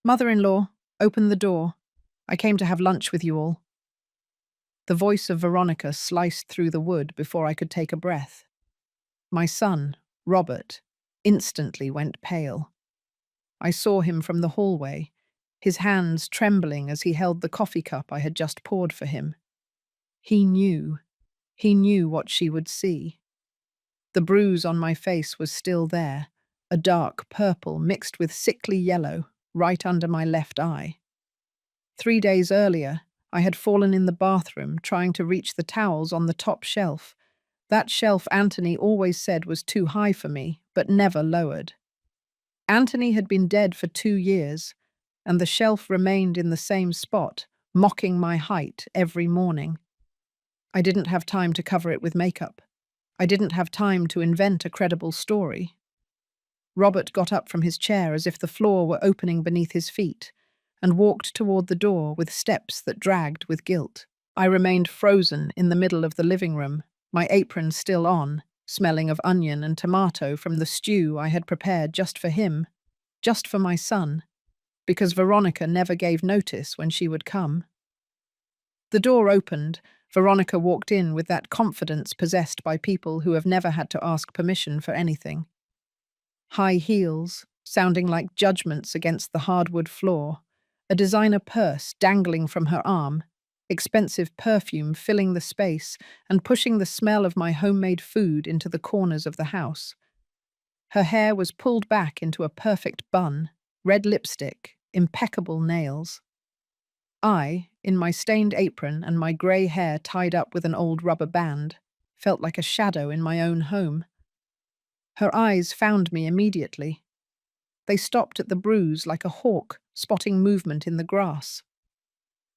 Mother-in-law, open the door. I came to have lunch with you all. The voice of Veronica sliced through the wood before I could take a breath. My son, Robert, instantly went pale. I saw him from the hallway, his hands trembling as he held the coffee cup I had just poured for him. He knew. He knew what she would see. The bruise on my face was still there, a dark purple mixed with sickly yellow, right under my left eye. 3 days earlier, I had fallen in the bathroom trying to reach the towels on the top shelf. That shelf Anthony always said was too high for me, but never lowered. Anthony had been dead for 2 years, and the shelf remained in the same spot, mocking my height every morning. I didn't have time to cover it with makeup. I didn't have time to invent a credible story. Robert got up from his chair as if the floor were opening beneath his feet, and walked toward the door with steps that dragged with guilt. I remained frozen in the middle of the living room, my apron still on, smelling of onion and tomato from the stew I had prepared just for him, just for my son, because Veronica never gave notice when she would come. The door opened. Veronica walked in with that confidence possessed by people who have never had to ask permission for anything. High heels, sounding like judgments against the hardwood floor, a designer purse dangling from her arm, expensive perfume filling the space and pushing the smell of my homemade food into the corners of the house. Her hair was pulled back into a perfect bun, red lipstick, impeccable nails. I, in my stained apron and my grey hair tied up with an old rubber band, felt like a shadow in my own home. Her eyes found me immediately. They stopped at the bruise like a hawk spotting movement in the grass.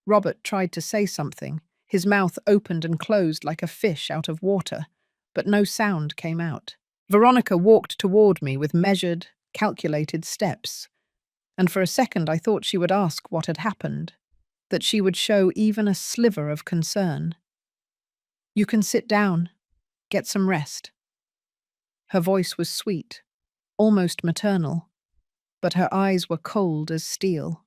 Robert tried to say something, his mouth opened and closed like a fish out of water, but no sound came out. Veronica walked toward me with measured, calculated steps, and for a second I thought she would ask what had happened, that she would show even a sliver of concern. "You can sit down. Get some rest." Her voice was sweet, almost maternal, but her eyes were cold as steel.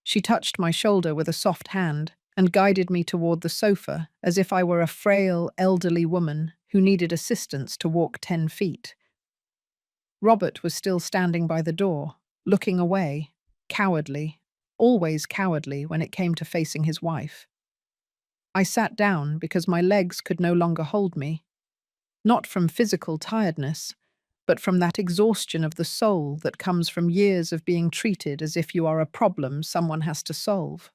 She touched my shoulder with a soft hand and guided me toward the sofa as if I were a frail, elderly woman who needed assistance to walk 10 feet. Robert was still standing by the door, looking away, cowardly, always cowardly when it came to facing his wife. I sat down because my legs could no longer hold me, not from physical tiredness, but from that exhaustion of the soul that comes from years of being treated as if you are a problem someone has to solve.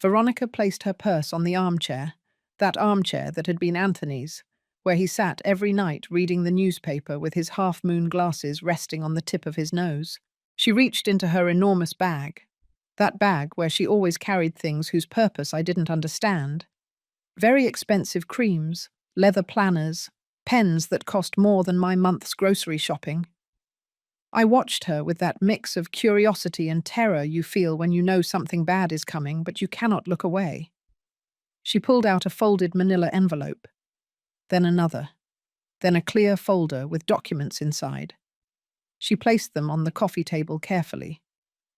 Veronica placed her purse on the armchair, that armchair that had been Anthony's, where he sat every night reading the newspaper with his half-moon glasses resting on the tip of his nose. She reached into her enormous bag, that bag where she always carried things whose purpose I didn't understand. Very expensive creams, leather planners, pens that cost more than my month's grocery shopping. I watched her with that mix of curiosity and terror you feel when you know something bad is coming, but you cannot look away. She pulled out a folded manila envelope, then another, then a clear folder with documents inside. She placed them on the coffee table carefully,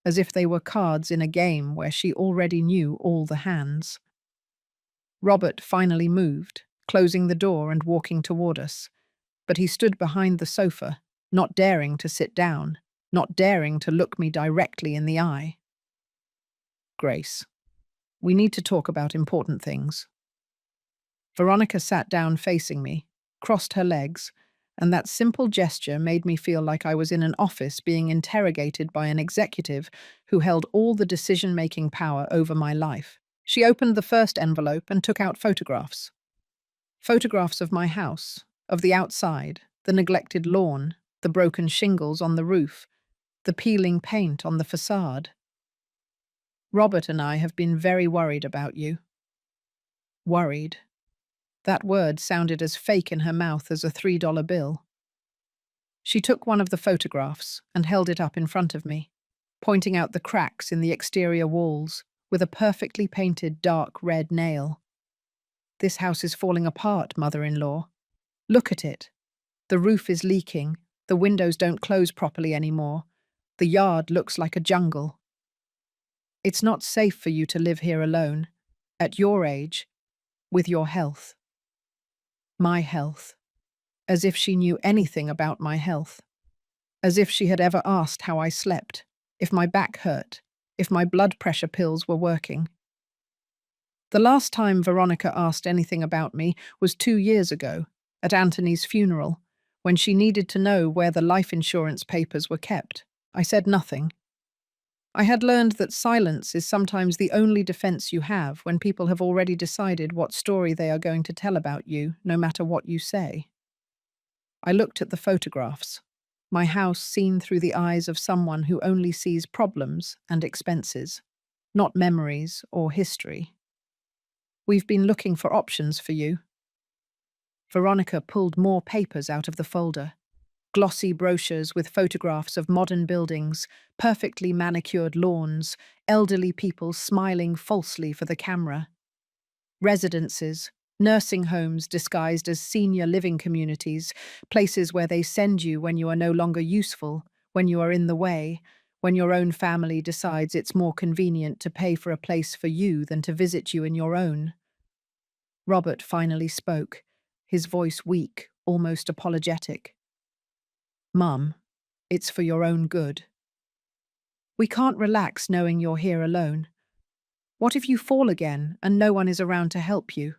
as if they were cards in a game where she already knew all the hands. Robert finally moved, closing the door and walking toward us, but he stood behind the sofa, not daring to sit down, not daring to look me directly in the eye. "Grace, we need to talk about important things." Veronica sat down facing me, crossed her legs, and that simple gesture made me feel like I was in an office being interrogated by an executive who held all the decision-making power over my life. She opened the first envelope and took out photographs. Photographs of my house, of the outside, the neglected lawn, the broken shingles on the roof, the peeling paint on the facade. "Robert and I have been very worried about you." Worried. That word sounded as fake in her mouth as a $3 bill. She took one of the photographs and held it up in front of me, pointing out the cracks in the exterior walls with a perfectly painted dark red nail. "This house is falling apart, mother-in-law. Look at it. The roof is leaking, the windows don't close properly anymore. The yard looks like a jungle. It's not safe for you to live here alone, at your age, with your health. My health. As if she knew anything about my health. As if she had ever asked how I slept, if my back hurt, if my blood pressure pills were working. The last time Veronica asked anything about me was 2 years ago, at Anthony's funeral, when she needed to know where the life insurance papers were kept. I said nothing. I had learned that silence is sometimes the only defense you have when people have already decided what story they are going to tell about you, no matter what you say. I looked at the photographs, my house seen through the eyes of someone who only sees problems and expenses, not memories or history. We've been looking for options for you. Veronica pulled more papers out of the folder. Glossy brochures with photographs of modern buildings, perfectly manicured lawns, elderly people smiling falsely for the camera. Residences, nursing homes disguised as senior living communities, places where they send you when you are no longer useful, when you are in the way, when your own family decides it's more convenient to pay for a place for you than to visit you in your own. Robert finally spoke, his voice weak, almost apologetic. Mum, it's for your own good. We can't relax knowing you're here alone. What if you fall again and no one is around to help you?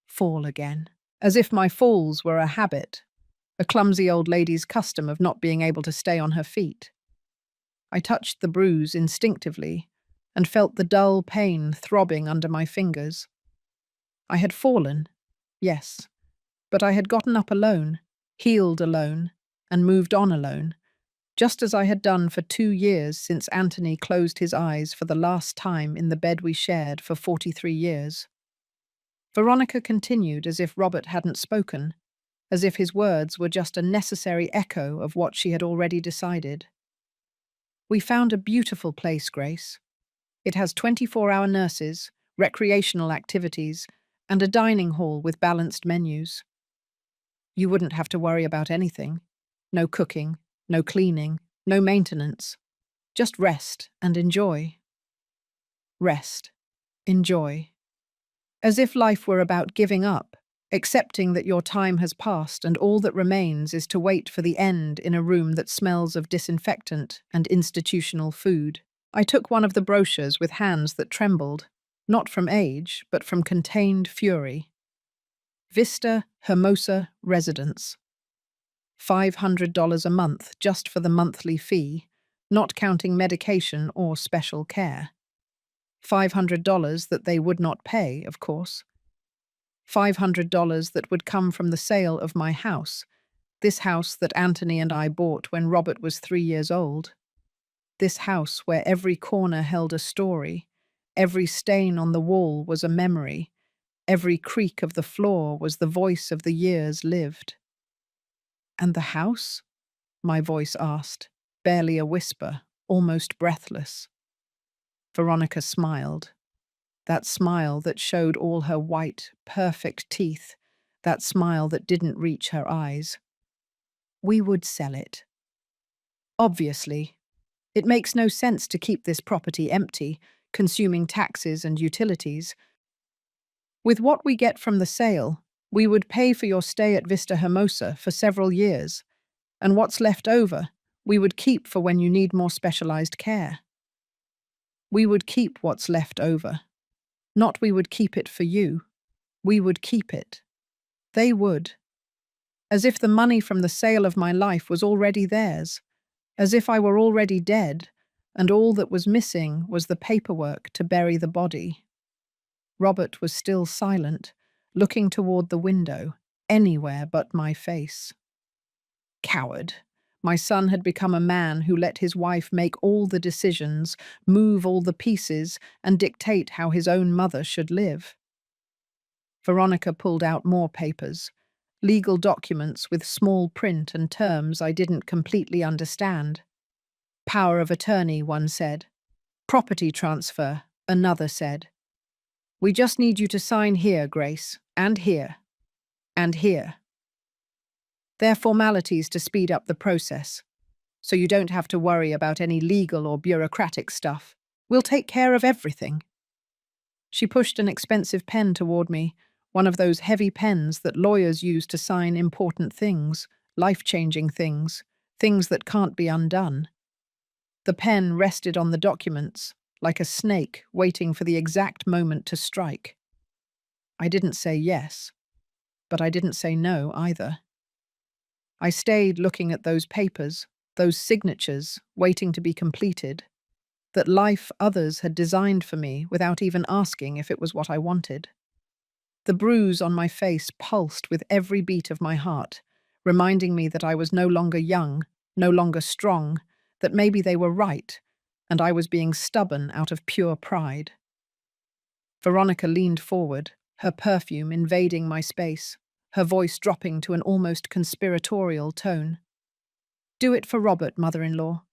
Fall again. As if my falls were a habit, a clumsy old lady's custom of not being able to stay on her feet. I touched the bruise instinctively and felt the dull pain throbbing under my fingers. I had fallen, yes, but I had gotten up alone, healed alone, and moved on alone, just as I had done for 2 years since Anthony closed his eyes for the last time in the bed we shared for 43 years. Veronica continued as if Robert hadn't spoken, as if his words were just a necessary echo of what she had already decided. We found a beautiful place, Grace. It has 24-hour nurses, recreational activities, and a dining hall with balanced menus. You wouldn't have to worry about anything. No cooking, no cleaning, no maintenance. Just rest and enjoy. Rest. Enjoy. As if life were about giving up, accepting that your time has passed and all that remains is to wait for the end in a room that smells of disinfectant and institutional food. I took one of the brochures with hands that trembled, not from age, but from contained fury. Vista Hermosa Residence. $500 a month just for the monthly fee, not counting medication or special care. $500 that they would not pay, of course. $500 that would come from the sale of my house, this house that Anthony and I bought when Robert was 3 years old. This house where every corner held a story, every stain on the wall was a memory, every creak of the floor was the voice of the years lived. And the house? My voice asked, barely a whisper, almost breathless. Veronica smiled. That smile that showed all her white, perfect teeth, that smile that didn't reach her eyes. We would sell it. Obviously. It makes no sense to keep this property empty, consuming taxes and utilities. With what we get from the sale, we would pay for your stay at Vista Hermosa for several years, and what's left over, we would keep for when you need more specialized care. We would keep what's left over. Not we would keep it for you. We would keep it. They would. As if the money from the sale of my life was already theirs. As if I were already dead, and all that was missing was the paperwork to bury the body. Robert was still silent, looking toward the window, anywhere but my face. Coward. My son had become a man who let his wife make all the decisions, move all the pieces, and dictate how his own mother should live. Veronica pulled out more papers, legal documents with small print and terms I didn't completely understand. Power of attorney, one said. Property transfer, another said. We just need you to sign here, Grace, and here, and here. They're formalities to speed up the process. so you don't have to worry about any legal or bureaucratic stuff. We'll take care of everything." She pushed an expensive pen toward me, one of those heavy pens that lawyers use to sign important things, life-changing things, things that can't be undone. The pen rested on the documents, like a snake waiting for the exact moment to strike. I didn't say yes, but I didn't say no either. I stayed looking at those papers, those signatures, waiting to be completed, that life others had designed for me without even asking if it was what I wanted. The bruise on my face pulsed with every beat of my heart, reminding me that I was no longer young, no longer strong, that maybe they were right, and I was being stubborn out of pure pride. Veronica leaned forward, her perfume invading my space, her voice dropping to an almost conspiratorial tone. "Do it for Robert, mother-in-law.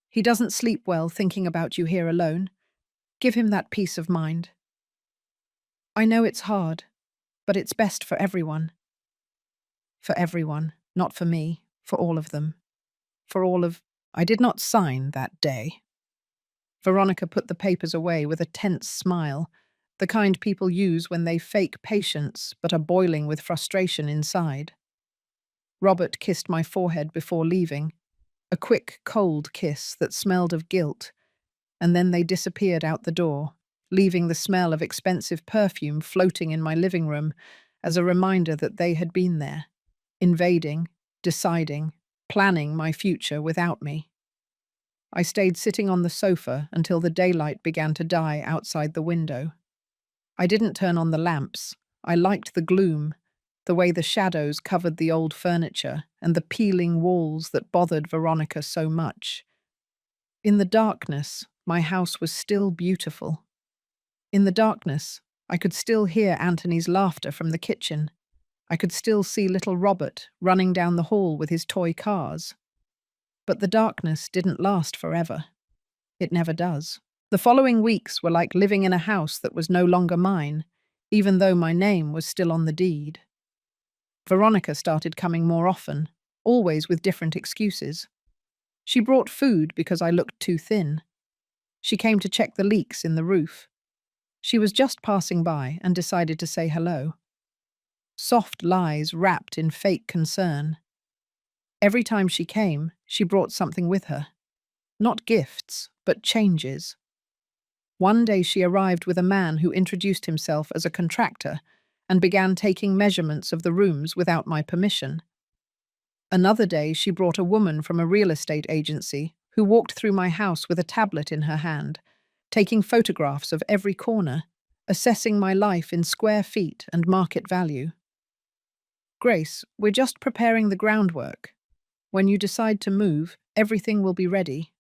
He doesn't sleep well thinking about you here alone. Give him that peace of mind. I know it's hard, but it's best for everyone." For everyone, not for me, for all of them. For all of... I did not sign that day. Veronica put the papers away with a tense smile, the kind people use when they fake patience but are boiling with frustration inside. Robert kissed my forehead before leaving, a quick, cold kiss that smelled of guilt, and then they disappeared out the door, leaving the smell of expensive perfume floating in my living room as a reminder that they had been there, invading, deciding, planning my future without me. I stayed sitting on the sofa until the daylight began to die outside the window. I didn't turn on the lamps. I liked the gloom, the way the shadows covered the old furniture and the peeling walls that bothered Veronica so much. In the darkness, my house was still beautiful. In the darkness, I could still hear Anthony's laughter from the kitchen. I could still see little Robert running down the hall with his toy cars. But the darkness didn't last forever. It never does. The following weeks were like living in a house that was no longer mine, even though my name was still on the deed. Veronica started coming more often, always with different excuses. She brought food because I looked too thin. She came to check the leaks in the roof. She was just passing by and decided to say hello. Soft lies wrapped in fake concern. Every time she came, she brought something with her. Not gifts, but changes. One day she arrived with a man who introduced himself as a contractor and began taking measurements of the rooms without my permission. Another day she brought a woman from a real estate agency who walked through my house with a tablet in her hand, taking photographs of every corner, assessing my life in square feet and market value. "Grace, we're just preparing the groundwork. When you decide to move, everything will be ready."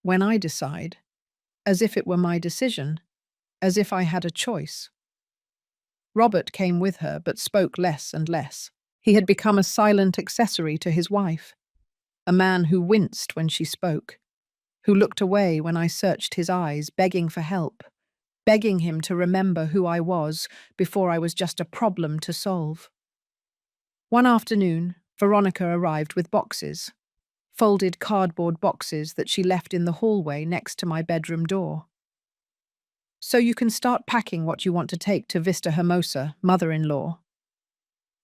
When I decide, as if it were my decision, as if I had a choice. Robert came with her but spoke less and less. He had become a silent accessory to his wife, a man who winced when she spoke, who looked away when I searched his eyes, begging for help, begging him to remember who I was before I was just a problem to solve. One afternoon, Veronica arrived with boxes, folded cardboard boxes that she left in the hallway next to my bedroom door. "So you can start packing what you want to take to Vista Hermosa, mother-in-law.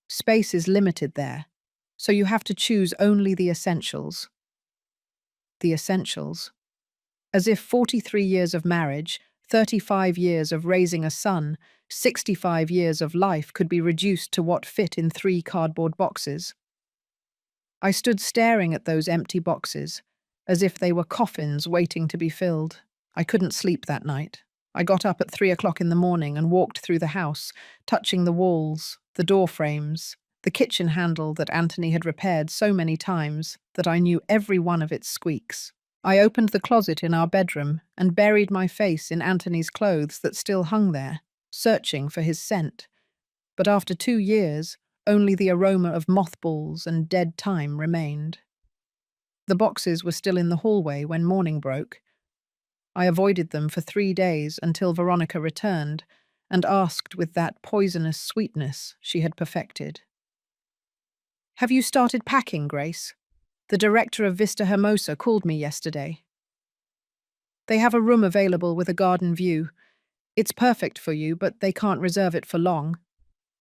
Space is limited there, so you have to choose only the essentials." The essentials. As if 43 years of marriage, 35 years of raising a son, 65 years of life could be reduced to what fit in 3 cardboard boxes. I stood staring at those empty boxes, as if they were coffins waiting to be filled. I couldn't sleep that night. I got up at 3 o'clock in the morning and walked through the house, touching the walls, the door frames, the kitchen handle that Anthony had repaired so many times that I knew every one of its squeaks. I opened the closet in our bedroom and buried my face in Anthony's clothes that still hung there, searching for his scent. But after 2 years, only the aroma of mothballs and dead time remained. The boxes were still in the hallway when morning broke. I avoided them for 3 days until Veronica returned and asked with that poisonous sweetness she had perfected. "Have you started packing, Grace?" The director of Vista Hermosa called me yesterday. They have a room available with a garden view. It's perfect for you, but they can't reserve it for long.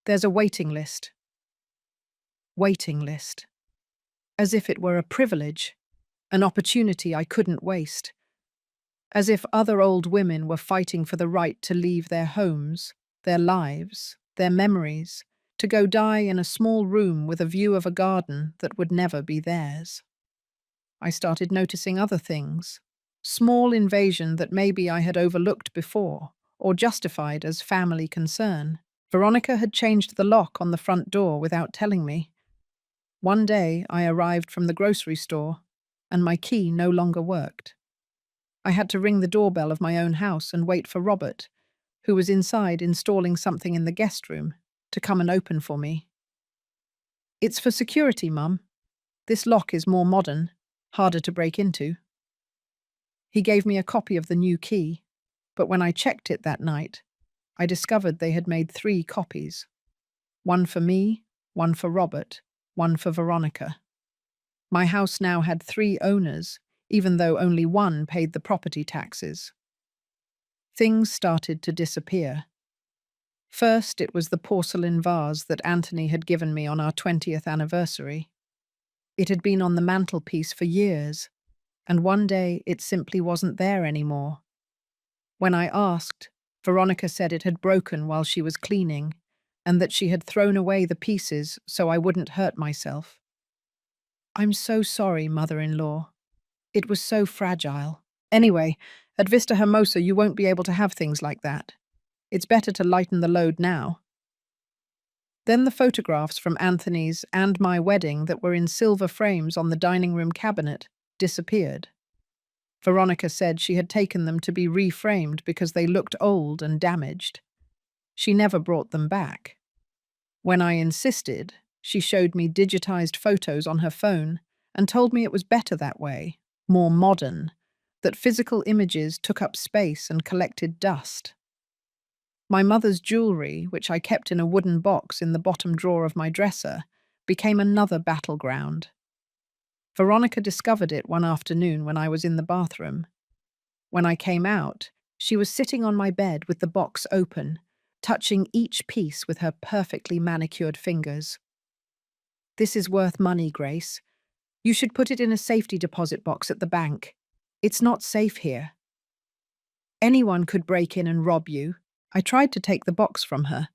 There's a waiting list. Waiting list. As if it were a privilege, an opportunity I couldn't waste. As if other old women were fighting for the right to leave their homes, their lives, their memories, to go die in a small room with a view of a garden that would never be theirs. I started noticing other things, small invasion that maybe I had overlooked before, or justified as family concern. Veronica had changed the lock on the front door without telling me. One day I arrived from the grocery store, and my key no longer worked. I had to ring the doorbell of my own house and wait for Robert, who was inside installing something in the guest room, to come and open for me. "It's for security, Mum. This lock is more modern, harder to break into." He gave me a copy of the new key, but when I checked it that night, I discovered they had made 3 copies. One for me, one for Robert, one for Veronica. My house now had 3 owners, even though only one paid the property taxes. Things started to disappear. First, it was the porcelain vase that Anthony had given me on our 20th anniversary. It had been on the mantelpiece for years, and one day it simply wasn't there anymore. When I asked, Veronica said it had broken while she was cleaning, and that she had thrown away the pieces so I wouldn't hurt myself. "I'm so sorry, mother-in-law. It was so fragile. Anyway, at Vista Hermosa you won't be able to have things like that. It's better to lighten the load now." Then the photographs from Anthony's and my wedding that were in silver frames on the dining room cabinet disappeared. Veronica said she had taken them to be reframed because they looked old and damaged. She never brought them back. When I insisted, she showed me digitized photos on her phone and told me it was better that way, more modern, that physical images took up space and collected dust. My mother's jewelry, which I kept in a wooden box in the bottom drawer of my dresser, became another battleground. Veronica discovered it one afternoon when I was in the bathroom. When I came out, she was sitting on my bed with the box open, touching each piece with her perfectly manicured fingers. "This is worth money, Grace. You should put it in a safety deposit box at the bank. It's not safe here. Anyone could break in and rob you." I tried to take the box from her,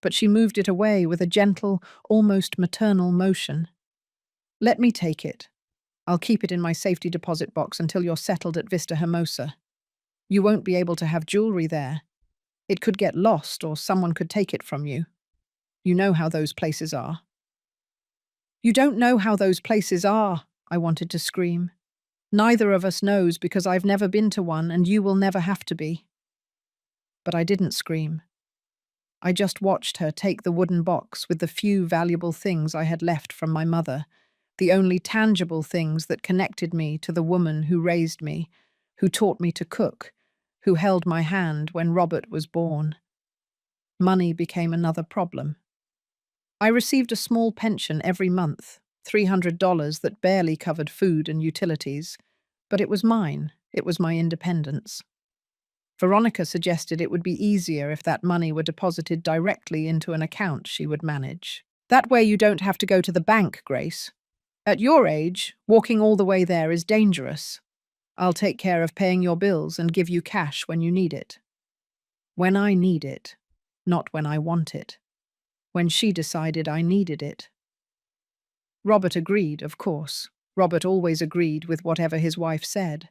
but she moved it away with a gentle, almost maternal motion. "Let me take it. I'll keep it in my safety deposit box until you're settled at Vista Hermosa. You won't be able to have jewelry there. It could get lost or someone could take it from you. You know how those places are." "You don't know how those places are," I wanted to scream. "Neither of us knows because I've never been to one and you will never have to be." But I didn't scream. I just watched her take the wooden box with the few valuable things I had left from my mother, the only tangible things that connected me to the woman who raised me, who taught me to cook, who held my hand when Robert was born. Money became another problem. I received a small pension every month, $300 that barely covered food and utilities, but it was mine. It was my independence. Veronica suggested it would be easier if that money were deposited directly into an account she would manage. "That way you don't have to go to the bank, Grace. At your age, walking all the way there is dangerous. I'll take care of paying your bills and give you cash when you need it." When I need it, not when I want it. When she decided I needed it. Robert agreed, of course. Robert always agreed with whatever his wife said.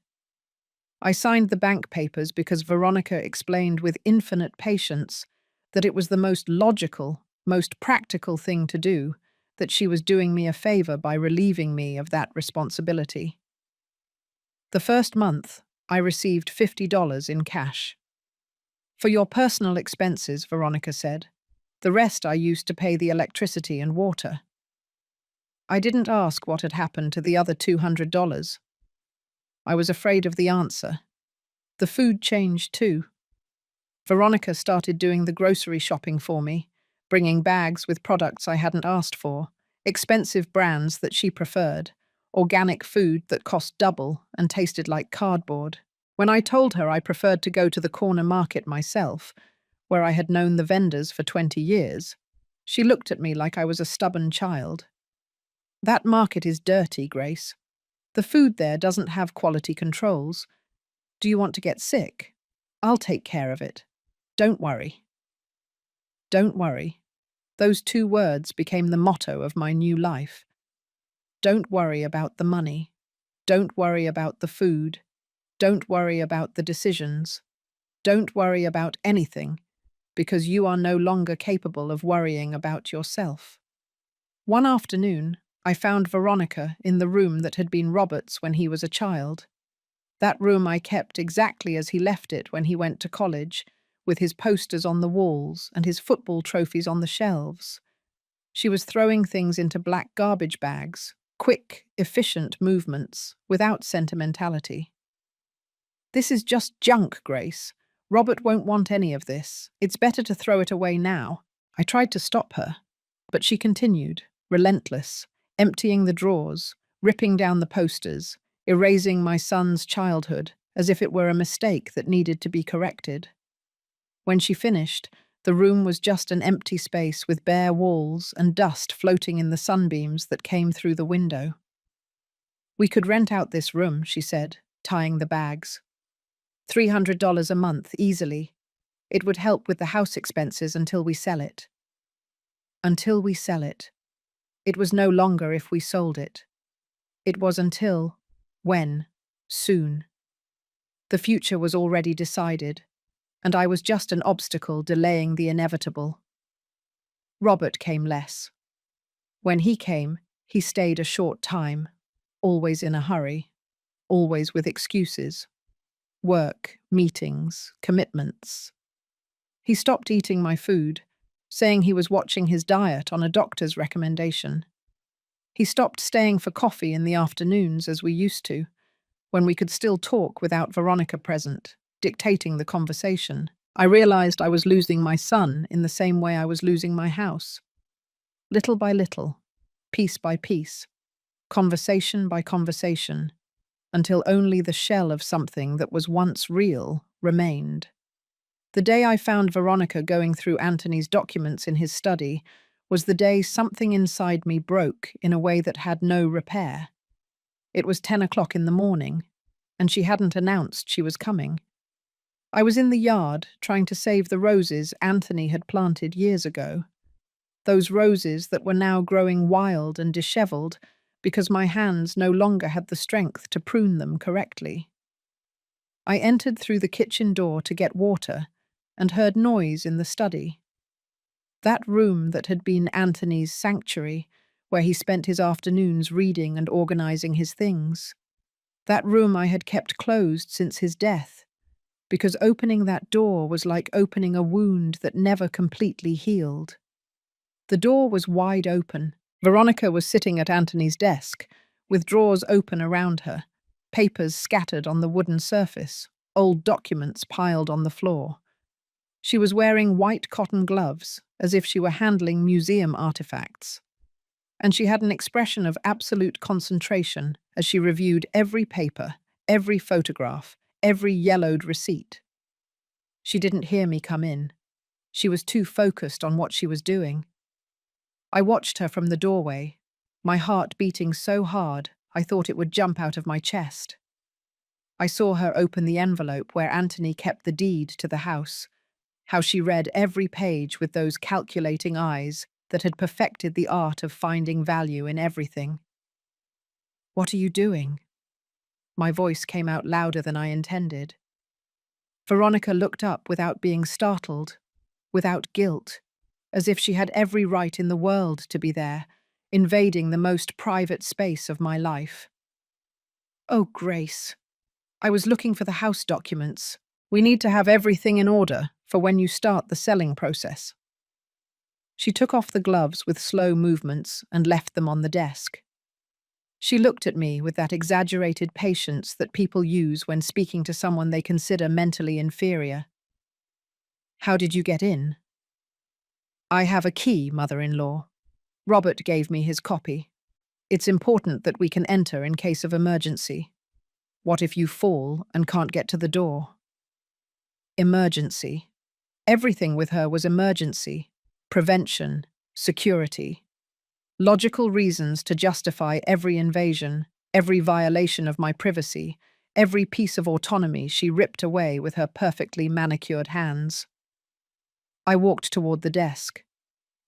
I signed the bank papers because Veronica explained with infinite patience that it was the most logical, most practical thing to do, that she was doing me a favor by relieving me of that responsibility. The first month, I received $50 in cash. "For your personal expenses," Veronica said. "The rest I used to pay the electricity and water." I didn't ask what had happened to the other $200. I was afraid of the answer. The food changed too. Veronica started doing the grocery shopping for me, bringing bags with products I hadn't asked for, expensive brands that she preferred, organic food that cost double and tasted like cardboard. When I told her I preferred to go to the corner market myself, where I had known the vendors for 20 years, she looked at me like I was a stubborn child. That market is dirty, Grace. The food there doesn't have quality controls. Do you want to get sick? I'll take care of it. Don't worry. Don't worry. Those 2 words became the motto of my new life. Don't worry about the money. Don't worry about the food. Don't worry about the decisions. Don't worry about anything, because you are no longer capable of worrying about yourself. One afternoon, I found Veronica in the room that had been Robert's when he was a child. That room I kept exactly as he left it when he went to college, with his posters on the walls and his football trophies on the shelves. She was throwing things into black garbage bags, quick, efficient movements, without sentimentality. This is just junk, Grace. Robert won't want any of this. It's better to throw it away now. I tried to stop her, but she continued, relentless, emptying the drawers, ripping down the posters, erasing my son's childhood as if it were a mistake that needed to be corrected. When she finished, the room was just an empty space with bare walls and dust floating in the sunbeams that came through the window. We could rent out this room, she said, tying the bags. $300 a month, easily. It would help with the house expenses until we sell it. Until we sell it. It was no longer if we sold it. It was until, when, soon. The future was already decided, and I was just an obstacle delaying the inevitable. Robert came less. When he came, he stayed a short time, always in a hurry, always with excuses. Work, meetings, commitments. He stopped eating my food, saying he was watching his diet on a doctor's recommendation. He stopped staying for coffee in the afternoons as we used to, when we could still talk without Veronica present, dictating the conversation. I realized I was losing my son in the same way I was losing my house. Little by little, piece by piece, conversation by conversation, until only the shell of something that was once real remained. The day I found Veronica going through Anthony's documents in his study was the day something inside me broke in a way that had no repair. It was 10 o'clock in the morning, and she hadn't announced she was coming. I was in the yard trying to save the roses Anthony had planted years ago. Those roses that were now growing wild and disheveled because my hands no longer had the strength to prune them correctly. I entered through the kitchen door to get water and heard noise in the study. That room that had been Anthony's sanctuary, where he spent his afternoons reading and organizing his things. That room I had kept closed since his death, because opening that door was like opening a wound that never completely healed. The door was wide open. Veronica was sitting at Anthony's desk, with drawers open around her, papers scattered on the wooden surface, old documents piled on the floor. She was wearing white cotton gloves, as if she were handling museum artifacts. And she had an expression of absolute concentration as she reviewed every paper, every photograph, every yellowed receipt. She didn't hear me come in. She was too focused on what she was doing. I watched her from the doorway, my heart beating so hard I thought it would jump out of my chest. I saw her open the envelope where Anthony kept the deed to the house, how she read every page with those calculating eyes that had perfected the art of finding value in everything. "What are you doing?" My voice came out louder than I intended. Veronica looked up without being startled, without guilt, as if she had every right in the world to be there, invading the most private space of my life. "Oh, Grace, I was looking for the house documents. We need to have everything in order for when you start the selling process." She took off the gloves with slow movements and left them on the desk. She looked at me with that exaggerated patience that people use when speaking to someone they consider mentally inferior. "How did you get in?" "I have a key, mother-in-law. Robert gave me his copy." It's important that we can enter in case of emergency. What if you fall and can't get to the door? Emergency. Everything with her was emergency, prevention, security. Logical reasons to justify every invasion, every violation of my privacy, every piece of autonomy she ripped away with her perfectly manicured hands. I walked toward the desk.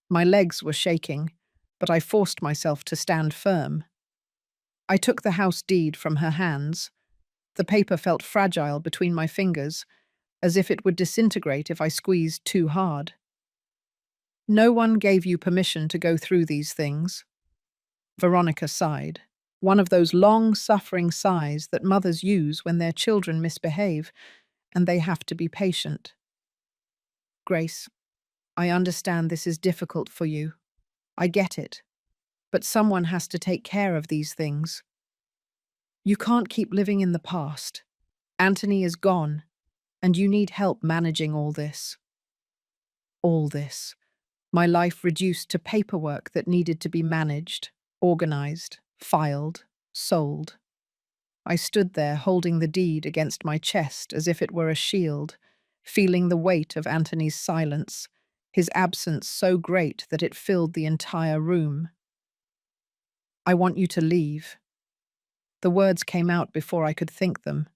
My legs were shaking, but I forced myself to stand firm. I took the house deed from her hands. The paper felt fragile between my fingers, as if it would disintegrate if I squeezed too hard. No one gave you permission to go through these things. Veronica sighed, one of those long, suffering sighs that mothers use when their children misbehave, and they have to be patient. Grace, I understand this is difficult for you. I get it. But someone has to take care of these things. You can't keep living in the past. Anthony is gone, and you need help managing all this. All this. My life reduced to paperwork that needed to be managed, organized, filed, sold. I stood there holding the deed against my chest as if it were a shield, feeling the weight of Anthony's silence, his absence so great that it filled the entire room. I want you to leave. The words came out before I could think them.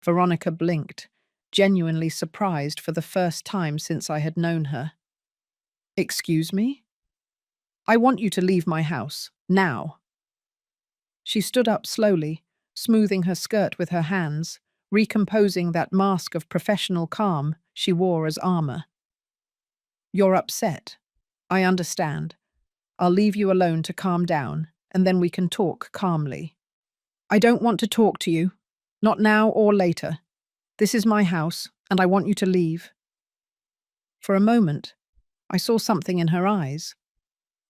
Veronica blinked, genuinely surprised for the first time since I had known her. Excuse me? I want you to leave my house, now. She stood up slowly, smoothing her skirt with her hands, recomposing that mask of professional calm she wore as armor. You're upset. I understand. I'll leave you alone to calm down, and then we can talk calmly. I don't want to talk to you. Not now or later. This is my house, and I want you to leave. For a moment, I saw something in her eyes.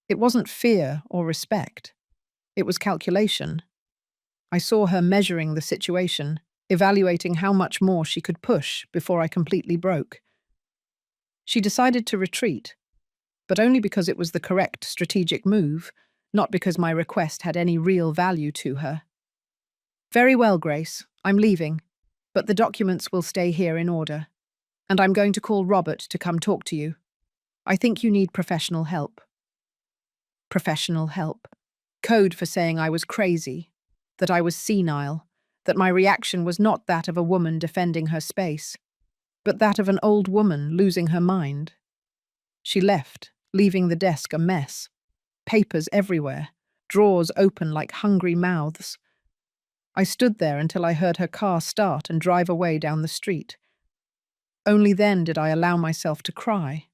It wasn't fear or respect. It was calculation. I saw her measuring the situation, evaluating how much more she could push before I completely broke. She decided to retreat, but only because it was the correct strategic move, not because my request had any real value to her. Very well, Grace, I'm leaving, but the documents will stay here in order, and I'm going to call Robert to come talk to you. I think you need professional help. Professional help. Code for saying I was crazy, that I was senile, that my reaction was not that of a woman defending her space, but that of an old woman losing her mind. She left, leaving the desk a mess. Papers everywhere, drawers open like hungry mouths. I stood there until I heard her car start and drive away down the street. Only then did I allow myself to cry.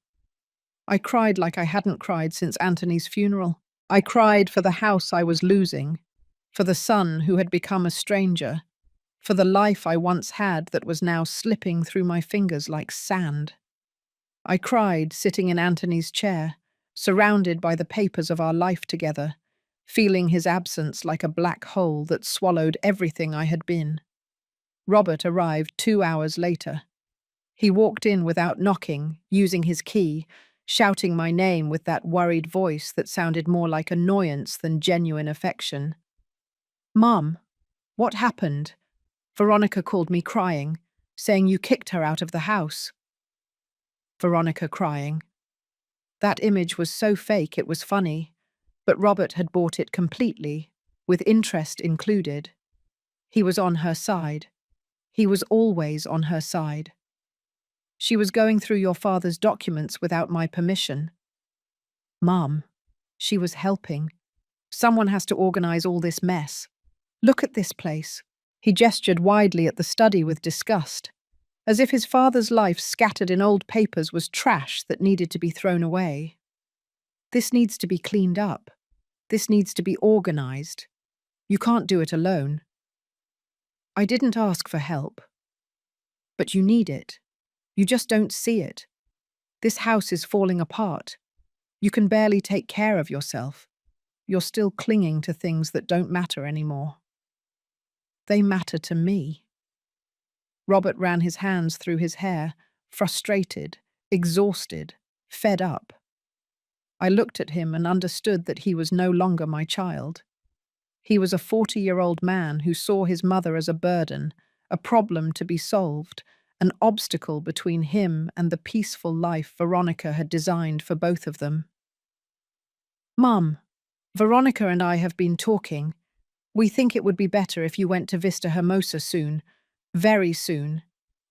I cried like I hadn't cried since Anthony's funeral. I cried for the house I was losing, for the son who had become a stranger, for the life I once had that was now slipping through my fingers like sand. I cried sitting in Anthony's chair, surrounded by the papers of our life together, feeling his absence like a black hole that swallowed everything I had been. Robert arrived 2 hours later. He walked in without knocking, using his key, shouting my name with that worried voice that sounded more like annoyance than genuine affection. Mom, what happened? Veronica called me crying, saying you kicked her out of the house. Veronica crying. That image was so fake it was funny, but Robert had bought it completely, with interest included. He was on her side. He was always on her side. She was going through your father's documents without my permission. Mom, she was helping. Someone has to organize all this mess. Look at this place. He gestured widely at the study with disgust, as if his father's life scattered in old papers was trash that needed to be thrown away. This needs to be cleaned up. This needs to be organized. You can't do it alone. I didn't ask for help. But you need it. You just don't see it. This house is falling apart. You can barely take care of yourself. You're still clinging to things that don't matter anymore. They matter to me. Robert ran his hands through his hair, frustrated, exhausted, fed up. I looked at him and understood that he was no longer my child. He was a 40-year-old man who saw his mother as a burden, a problem to be solved, an obstacle between him and the peaceful life Veronica had designed for both of them. "Mum, Veronica and I have been talking. We think it would be better if you went to Vista Hermosa soon. Very soon.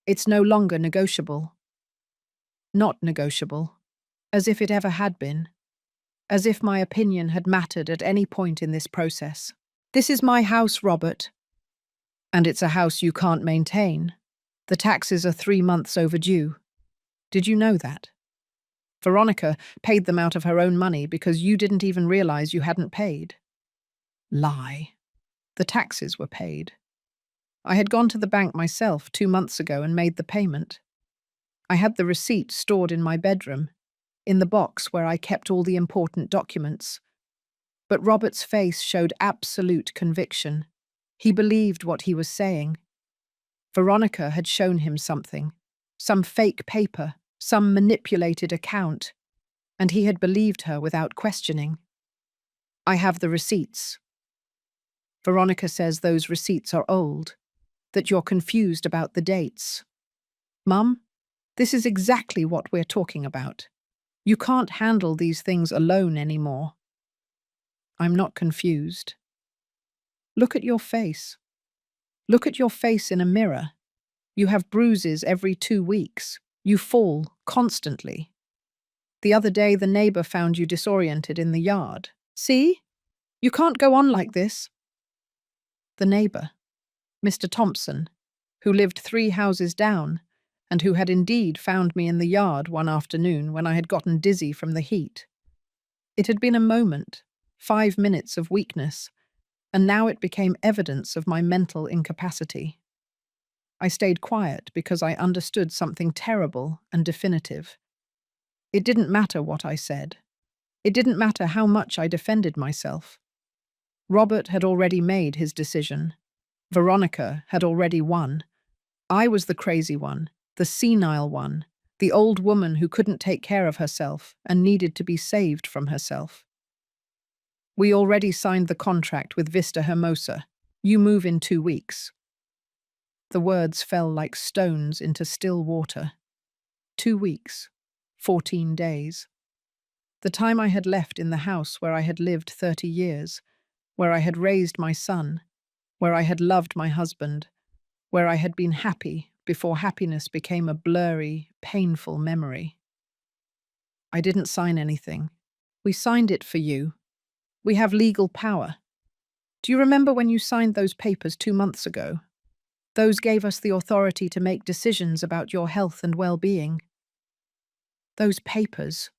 It's no longer negotiable." Not negotiable. As if it ever had been. As if my opinion had mattered at any point in this process. "This is my house, Robert. And it's a house you can't maintain. The taxes are 3 months overdue. Did you know that? Veronica paid them out of her own money because you didn't even realize you hadn't paid." Lie. The taxes were paid. I had gone to the bank myself 2 months ago and made the payment. I had the receipt stored in my bedroom, in the box where I kept all the important documents. But Robert's face showed absolute conviction. He believed what he was saying. Veronica had shown him something, some fake paper, some manipulated account, and he had believed her without questioning. "I have the receipts." Veronica says those receipts are old, that you're confused about the dates. "Mum, this is exactly what we're talking about. You can't handle these things alone anymore." "I'm not confused. Look at your face. Look at your face in a mirror. You have bruises every 2 weeks. You fall constantly. The other day the neighbor found you disoriented in the yard. See? You can't go on like this." The neighbor, Mr. Thompson, who lived 3 houses down, and who had indeed found me in the yard one afternoon when I had gotten dizzy from the heat. It had been a moment, 5 minutes of weakness, and now it became evidence of my mental incapacity. I stayed quiet because I understood something terrible and definitive. It didn't matter what I said. It didn't matter how much I defended myself. Robert had already made his decision. Veronica had already won. I was the crazy one, the senile one, the old woman who couldn't take care of herself and needed to be saved from herself. "We already signed the contract with Vista Hermosa. You move in 2 weeks." The words fell like stones into still water. 2 weeks. 14 days. The time I had left in the house where I had lived 30 years, where I had raised my son, where I had loved my husband, where I had been happy before happiness became a blurry, painful memory. "I didn't sign anything. We signed it for you. We have legal power. Do you remember when you signed those papers 2 months ago? Those gave us the authority to make decisions about your health and well-being." Those papers,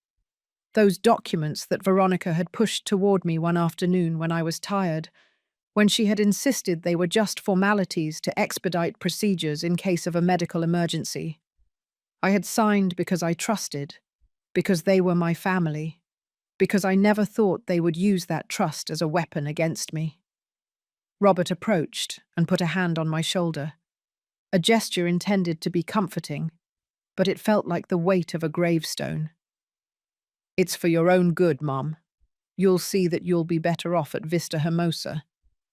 those documents that Veronica had pushed toward me one afternoon when I was tired, when she had insisted they were just formalities to expedite procedures in case of a medical emergency. I had signed because I trusted, because they were my family, because I never thought they would use that trust as a weapon against me. Robert approached and put a hand on my shoulder, a gesture intended to be comforting, but it felt like the weight of a gravestone. "It's for your own good, Mom. You'll see that you'll be better off at Vista Hermosa.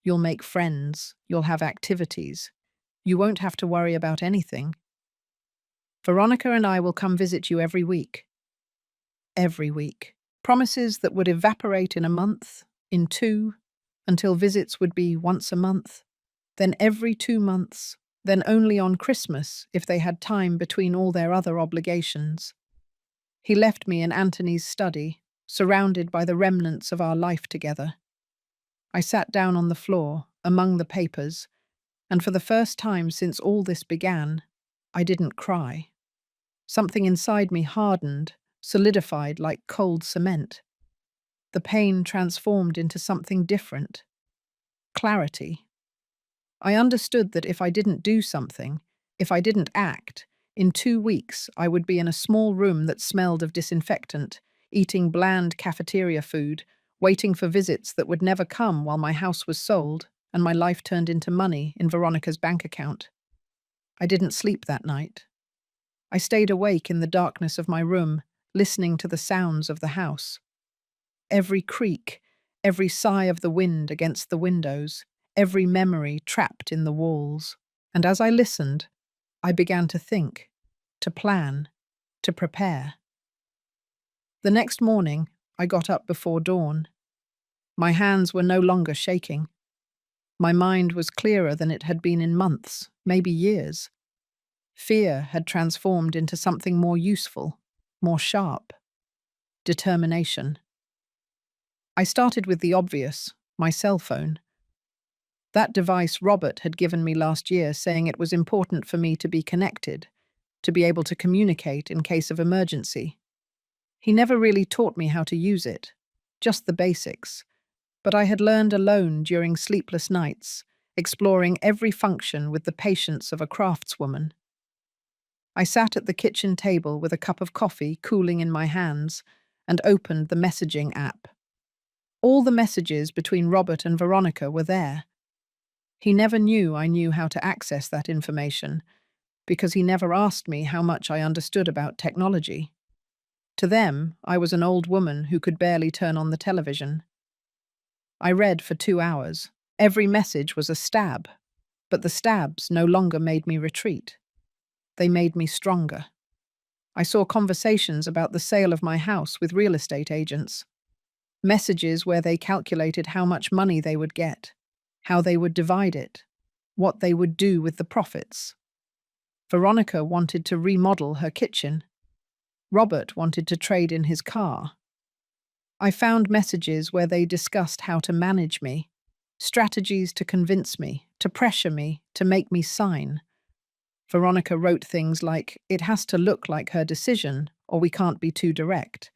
You'll make friends, you'll have activities. You won't have to worry about anything. Veronica and I will come visit you every week." Every week. Promises that would evaporate in a month, in 2, until visits would be once a month, then every 2 months, then only on Christmas if they had time between all their other obligations. He left me in Anthony's study, surrounded by the remnants of our life together. I sat down on the floor, among the papers, and for the first time since all this began, I didn't cry. Something inside me hardened, solidified like cold cement. The pain transformed into something different. Clarity. I understood that if I didn't do something, if I didn't act, in 2 weeks I would be in a small room that smelled of disinfectant, eating bland cafeteria food, waiting for visits that would never come while my house was sold and my life turned into money in Veronica's bank account. I didn't sleep that night. I stayed awake in the darkness of my room, listening to the sounds of the house. Every creak, every sigh of the wind against the windows, every memory trapped in the walls. And as I listened, I began to think, to plan, to prepare. The next morning, I got up before dawn. My hands were no longer shaking. My mind was clearer than it had been in months, maybe years. Fear had transformed into something more useful, more sharp. Determination. I started with the obvious, my cell phone. That device Robert had given me last year, saying it was important for me to be connected, to be able to communicate in case of emergency. He never really taught me how to use it, just the basics. But I had learned alone during sleepless nights, exploring every function with the patience of a craftswoman. I sat at the kitchen table with a cup of coffee cooling in my hands and opened the messaging app. All the messages between Robert and Veronica were there. He never knew I knew how to access that information, because he never asked me how much I understood about technology. To them, I was an old woman who could barely turn on the television. I read for 2 hours. Every message was a stab, but the stabs no longer made me retreat. They made me stronger. I saw conversations about the sale of my house with real estate agents. Messages where they calculated how much money they would get, how they would divide it, what they would do with the profits. Veronica wanted to remodel her kitchen. Robert wanted to trade in his car. I found messages where they discussed how to manage me, strategies to convince me, to pressure me, to make me sign. Veronica wrote things like, "It has to look like her decision, or we can't be too direct.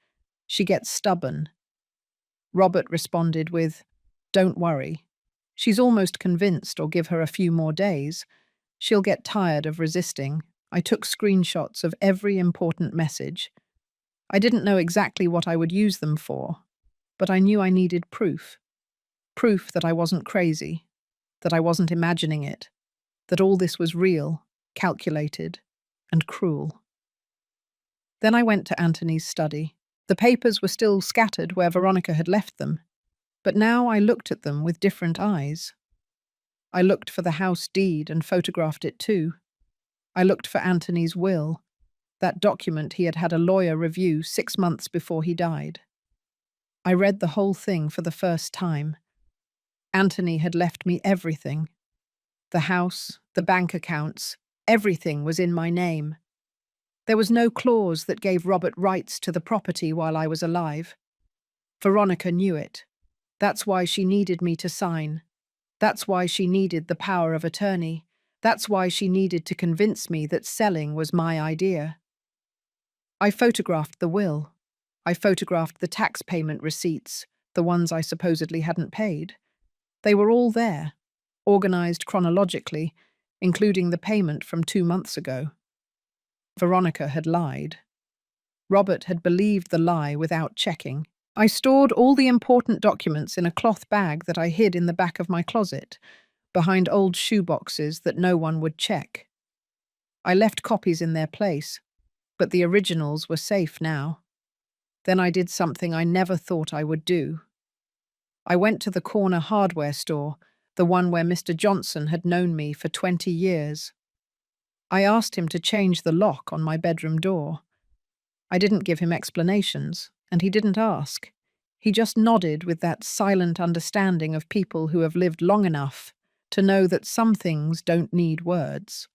She gets stubborn." Robert responded with, "Don't worry. She's almost convinced, or give her a few more days. She'll get tired of resisting." I took screenshots of every important message. I didn't know exactly what I would use them for, but I knew I needed proof. Proof that I wasn't crazy, that I wasn't imagining it, that all this was real, calculated, and cruel. Then I went to Anthony's study. The papers were still scattered where Veronica had left them, but now I looked at them with different eyes. I looked for the house deed and photographed it too. I looked for Anthony's will, that document he had had a lawyer review 6 months before he died. I read the whole thing for the first time. Anthony had left me everything. The house, the bank accounts, everything was in my name. There was no clause that gave Robert rights to the property while I was alive. Veronica knew it. That's why she needed me to sign. That's why she needed the power of attorney. That's why she needed to convince me that selling was my idea. I photographed the will. I photographed the tax payment receipts, the ones I supposedly hadn't paid. They were all there, organized chronologically, including the payment from 2 months ago. Veronica had lied. Robert had believed the lie without checking. I stored all the important documents in a cloth bag that I hid in the back of my closet, behind old shoeboxes that no one would check. I left copies in their place, but the originals were safe now. Then I did something I never thought I would do. I went to the corner hardware store, the one where Mr. Johnson had known me for 20 years. I asked him to change the lock on my bedroom door. I didn't give him explanations, and he didn't ask. He just nodded with that silent understanding of people who have lived long enough to know that some things don't need words.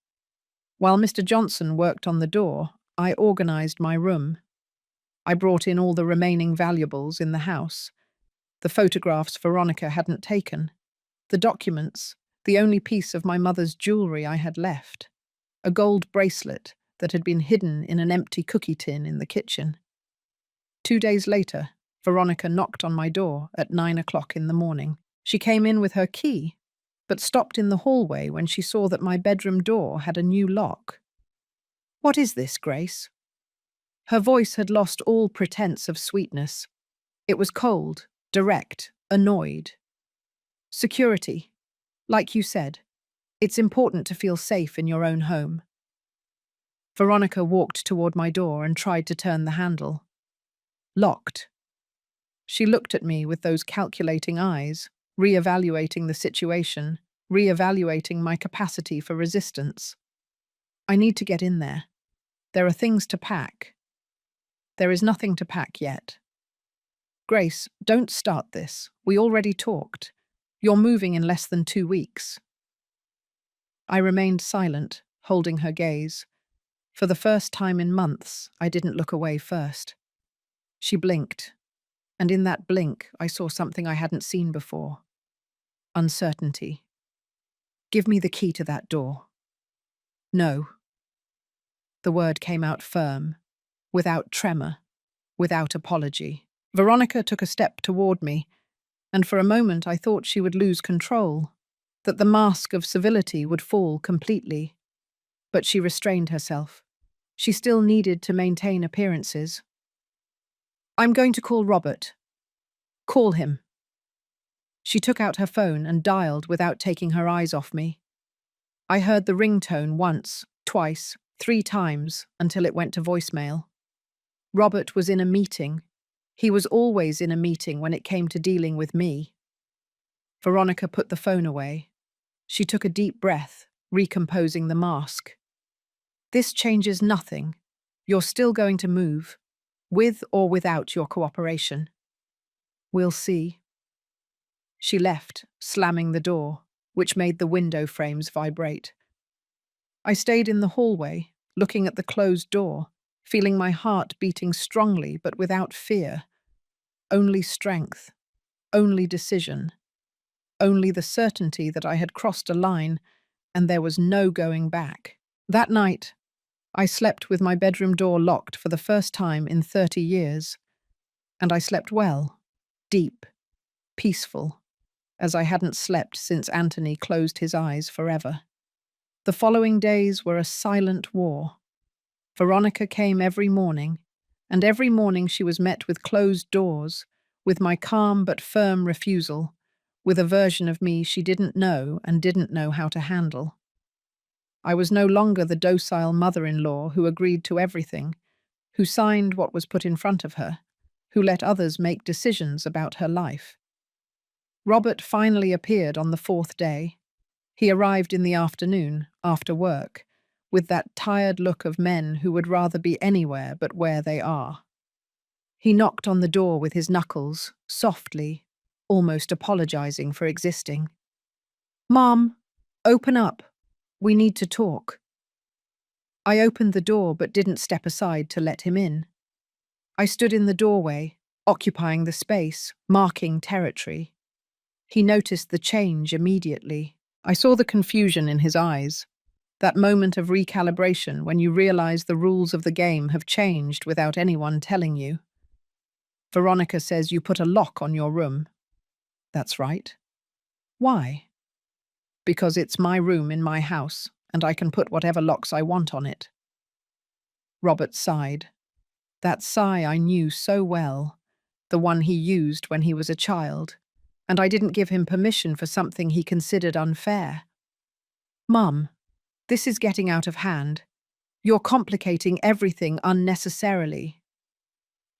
While Mr. Johnson worked on the door, I organized my room. I brought in all the remaining valuables in the house. The photographs Veronica hadn't taken. The documents, the only piece of my mother's jewelry I had left. A gold bracelet that had been hidden in an empty cookie tin in the kitchen. 2 days later, Veronica knocked on my door at 9 o'clock in the morning. She came in with her key, but stopped in the hallway when she saw that my bedroom door had a new lock. "What is this, Grace?" Her voice had lost all pretense of sweetness. It was cold, direct, annoyed. "Security. Like you said, it's important to feel safe in your own home." Veronica walked toward my door and tried to turn the handle. Locked. She looked at me with those calculating eyes, re-evaluating the situation, re-evaluating my capacity for resistance. I need to get in there. There are things to pack. There is nothing to pack yet. Grace, don't start this. We already talked. You're moving in less than 2 weeks. I remained silent, holding her gaze. For the first time in months, I didn't look away first. She blinked, and in that blink, I saw something I hadn't seen before. Uncertainty. Give me the key to that door. No. The word came out firm, without tremor, without apology. Veronica took a step toward me, and for a moment I thought she would lose control, that the mask of civility would fall completely. But she restrained herself. She still needed to maintain appearances. I'm going to call Robert. Call him. She took out her phone and dialed without taking her eyes off me. I heard the ringtone once, twice, 3 times, until it went to voicemail. Robert was in a meeting. He was always in a meeting when it came to dealing with me. Veronica put the phone away. She took a deep breath, recomposing the mask. This changes nothing. You're still going to move, with or without your cooperation. We'll see. She left, slamming the door, which made the window frames vibrate. I stayed in the hallway, looking at the closed door, feeling my heart beating strongly but without fear. Only strength, only decision, only the certainty that I had crossed a line and there was no going back. That night, I slept with my bedroom door locked for the first time in 30 years, and I slept well, deep, peaceful, as I hadn't slept since Anthony closed his eyes forever. The following days were a silent war. Veronica came every morning, and every morning she was met with closed doors, with my calm but firm refusal, with a version of me she didn't know and didn't know how to handle. I was no longer the docile mother-in-law who agreed to everything, who signed what was put in front of her, who let others make decisions about her life. Robert finally appeared on the 4th day. He arrived in the afternoon, after work, with that tired look of men who would rather be anywhere but where they are. He knocked on the door with his knuckles, softly, almost apologizing for existing. "Mom, open up. We need to talk." I opened the door but didn't step aside to let him in. I stood in the doorway, occupying the space, marking territory. He noticed the change immediately. I saw the confusion in his eyes, that moment of recalibration when you realize the rules of the game have changed without anyone telling you. Veronica says you put a lock on your room. That's right. Why? Because it's my room in my house, and I can put whatever locks I want on it. Robert sighed. That sigh I knew so well, the one he used when he was a child, and I didn't give him permission for something he considered unfair. Mum, this is getting out of hand. You're complicating everything unnecessarily.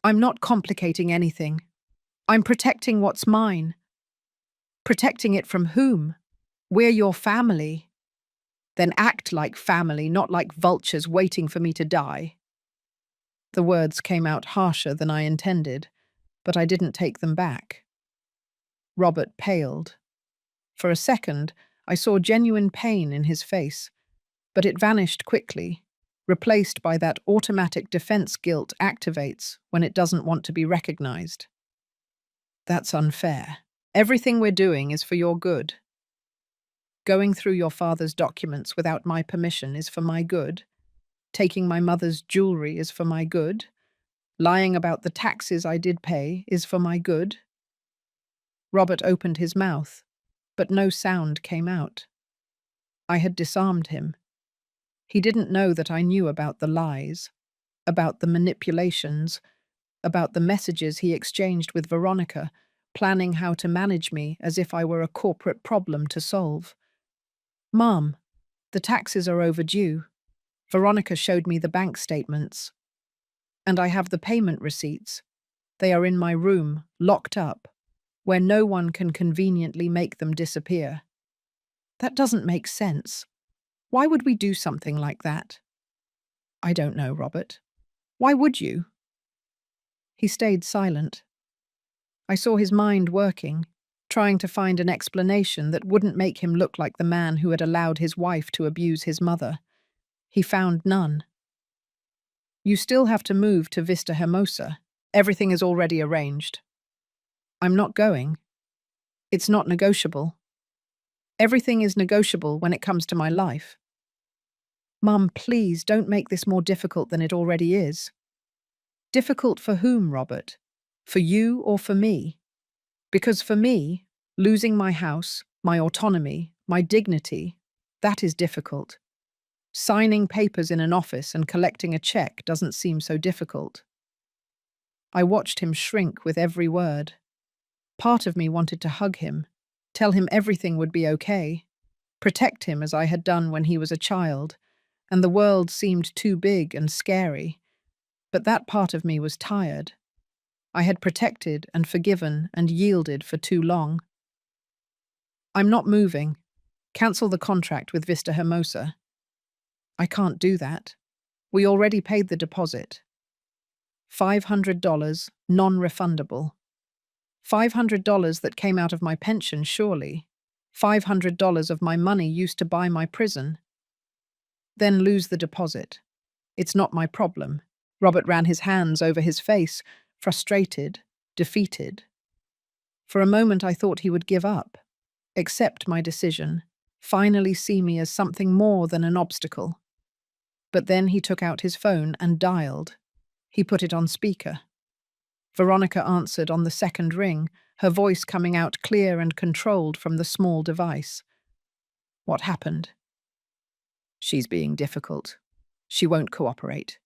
I'm not complicating anything. I'm protecting what's mine. Protecting it from whom? We're your family. Then act like family, not like vultures waiting for me to die. The words came out harsher than I intended, but I didn't take them back. Robert paled. For a second, I saw genuine pain in his face, but it vanished quickly, replaced by that automatic defense guilt activates when it doesn't want to be recognized. That's unfair. Everything we're doing is for your good. Going through your father's documents without my permission is for my good. Taking my mother's jewelry is for my good. Lying about the taxes I did pay is for my good. Robert opened his mouth, but no sound came out. I had disarmed him. He didn't know that I knew about the lies, about the manipulations, about the messages he exchanged with Veronica, planning how to manage me as if I were a corporate problem to solve. Mom, the taxes are overdue. Veronica showed me the bank statements. And I have the payment receipts. They are in my room, locked up, where no one can conveniently make them disappear. That doesn't make sense. Why would we do something like that? I don't know, Robert. Why would you? He stayed silent. I saw his mind working, trying to find an explanation that wouldn't make him look like the man who had allowed his wife to abuse his mother. He found none. You still have to move to Vista Hermosa. Everything is already arranged. I'm not going. It's not negotiable. Everything is negotiable when it comes to my life. Mum, please don't make this more difficult than it already is. Difficult for whom, Robert? For you or for me? Because for me, losing my house, my autonomy, my dignity, that is difficult. Signing papers in an office and collecting a check doesn't seem so difficult. I watched him shrink with every word. Part of me wanted to hug him, tell him everything would be okay, protect him as I had done when he was a child, and the world seemed too big and scary. But that part of me was tired. I had protected and forgiven and yielded for too long. I'm not moving. Cancel the contract with Vista Hermosa. I can't do that. We already paid the deposit. $500, non-refundable. $500 that came out of my pension, surely. $500 of my money used to buy my prison. Then lose the deposit. It's not my problem. Robert ran his hands over his face, frustrated, defeated. For a moment I thought he would give up, accept my decision, finally see me as something more than an obstacle. But then he took out his phone and dialed. He put it on speaker. Veronica answered on the second ring, her voice coming out clear and controlled from the small device. What happened? She's being difficult. She won't cooperate.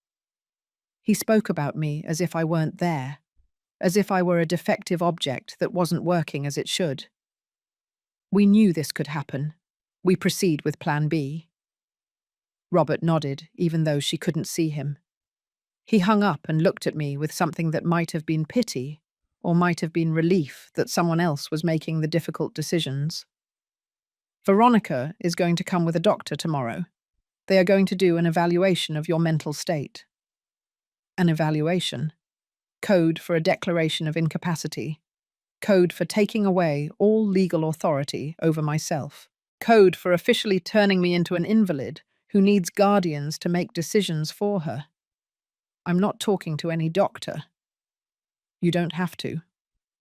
He spoke about me as if I weren't there, as if I were a defective object that wasn't working as it should. We knew this could happen. We proceed with Plan B. Robert nodded, even though she couldn't see him. He hung up and looked at me with something that might have been pity, or might have been relief that someone else was making the difficult decisions. Veronica is going to come with a doctor tomorrow. They are going to do an evaluation of your mental state. An evaluation. Code for a declaration of incapacity. Code for taking away all legal authority over myself. Code for officially turning me into an invalid who needs guardians to make decisions for her. I'm not talking to any doctor. You don't have to.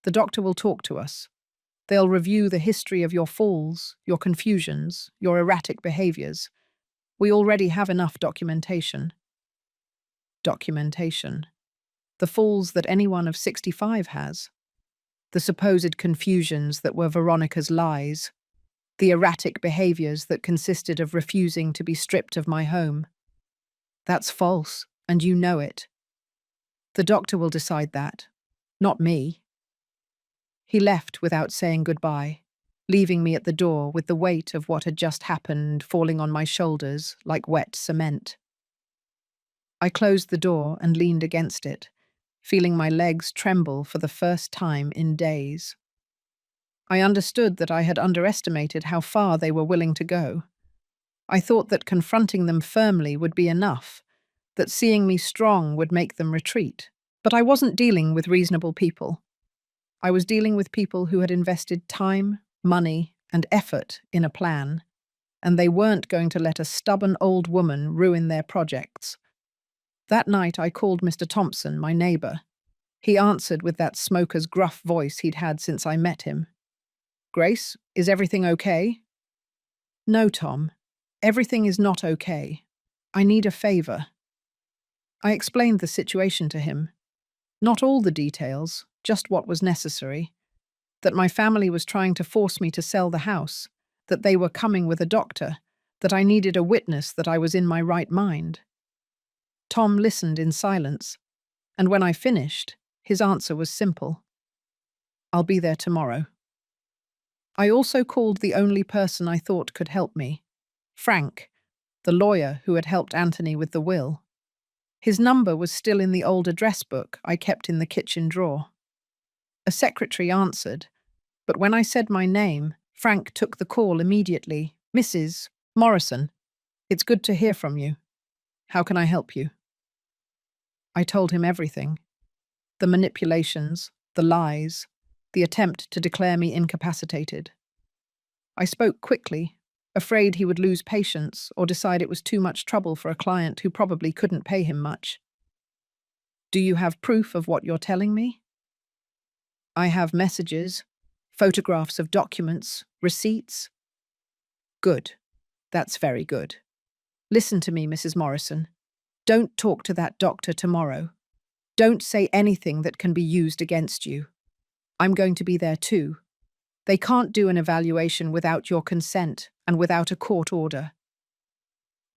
The doctor will talk to us. They'll review the history of your falls, your confusions, your erratic behaviors. We already have enough documentation. Documentation. The falls that anyone of 65 has. The supposed confusions that were Veronica's lies. The erratic behaviors that consisted of refusing to be stripped of my home. That's false, and you know it. The doctor will decide that, not me. He left without saying goodbye, leaving me at the door with the weight of what had just happened falling on my shoulders like wet cement. I closed the door and leaned against it, feeling my legs tremble for the first time in days. I understood that I had underestimated how far they were willing to go. I thought that confronting them firmly would be enough, that seeing me strong would make them retreat. But I wasn't dealing with reasonable people. I was dealing with people who had invested time, money, and effort in a plan, and they weren't going to let a stubborn old woman ruin their projects. That night I called Mr. Thompson, my neighbour. He answered with that smoker's gruff voice he'd had since I met him. Grace, is everything okay? No, Tom. Everything is not okay. I need a favour. I explained the situation to him. Not all the details, just what was necessary. That my family was trying to force me to sell the house, that they were coming with a doctor, that I needed a witness that I was in my right mind. Tom listened in silence, and when I finished, his answer was simple. I'll be there tomorrow. I also called the only person I thought could help me, Frank, the lawyer who had helped Anthony with the will. His number was still in the old address book I kept in the kitchen drawer. A secretary answered, but when I said my name, Frank took the call immediately. "Mrs. Morrison, it's good to hear from you. How can I help you?" I told him everything. The manipulations, the lies, the attempt to declare me incapacitated. I spoke quickly, afraid he would lose patience or decide it was too much trouble for a client who probably couldn't pay him much. "Do you have proof of what you're telling me?" "I have messages, photographs of documents, receipts." "Good. That's very good. Listen to me, Mrs. Morrison. Don't talk to that doctor tomorrow. Don't say anything that can be used against you. I'm going to be there too. They can't do an evaluation without your consent and without a court order."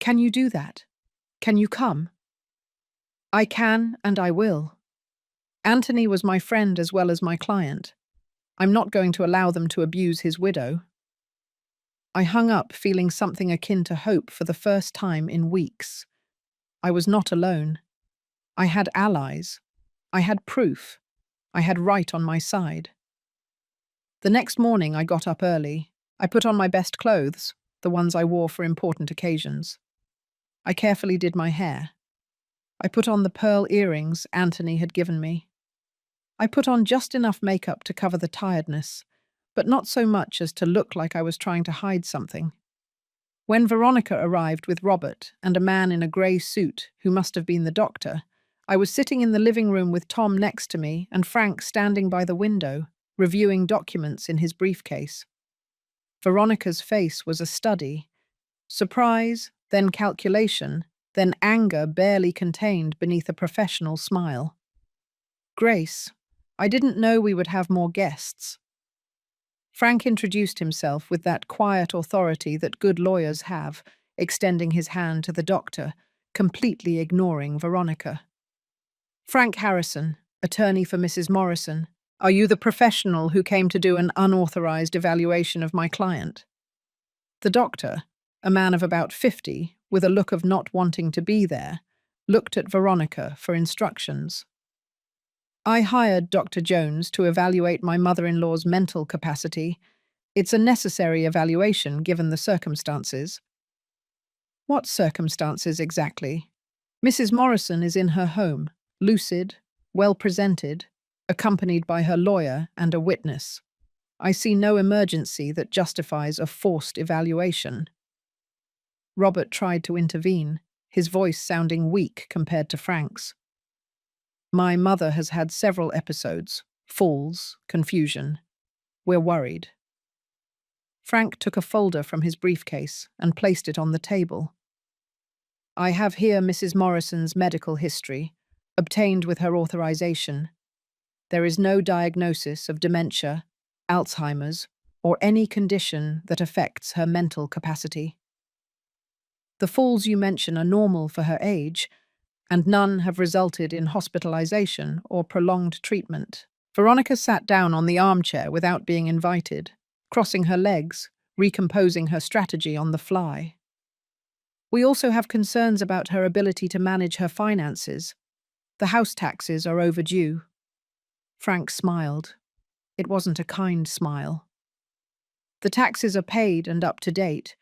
"Can you do that? Can you come?" "I can and I will. Anthony was my friend as well as my client. I'm not going to allow them to abuse his widow." I hung up feeling something akin to hope for the first time in weeks. I was not alone. I had allies. I had proof. I had right on my side. The next morning I got up early. I put on my best clothes, the ones I wore for important occasions. I carefully did my hair. I put on the pearl earrings Anthony had given me. I put on just enough makeup to cover the tiredness, but not so much as to look like I was trying to hide something. When Veronica arrived with Robert and a man in a grey suit who must have been the doctor, I was sitting in the living room with Tom next to me and Frank standing by the window, reviewing documents in his briefcase. Veronica's face was a study. Surprise, then calculation, then anger barely contained beneath a professional smile. "Grace, I didn't know we would have more guests." Frank introduced himself with that quiet authority that good lawyers have, extending his hand to the doctor, completely ignoring Veronica. "Frank Harrison, attorney for Mrs. Morrison. Are you the professional who came to do an unauthorized evaluation of my client?" The doctor, a man of about 50, with a look of not wanting to be there, looked at Veronica for instructions. "I hired Dr. Jones to evaluate my mother-in-law's mental capacity. It's a necessary evaluation given the circumstances." "What circumstances exactly?" "Mrs. Morrison is in her home, lucid, well-presented, accompanied by her lawyer and a witness. I see no emergency that justifies a forced evaluation." Robert tried to intervene, his voice sounding weak compared to Frank's. "My mother has had several episodes, falls, confusion. We're worried." Frank took a folder from his briefcase and placed it on the table. "I have here Mrs. Morrison's medical history, obtained with her authorization. There is no diagnosis of dementia, Alzheimer's, or any condition that affects her mental capacity. The falls you mention are normal for her age, and none have resulted in hospitalization or prolonged treatment." Veronica sat down on the armchair without being invited, crossing her legs, recomposing her strategy on the fly. "We also have concerns about her ability to manage her finances. The house taxes are overdue." Frank smiled. It wasn't a kind smile. "The taxes are paid and up to date.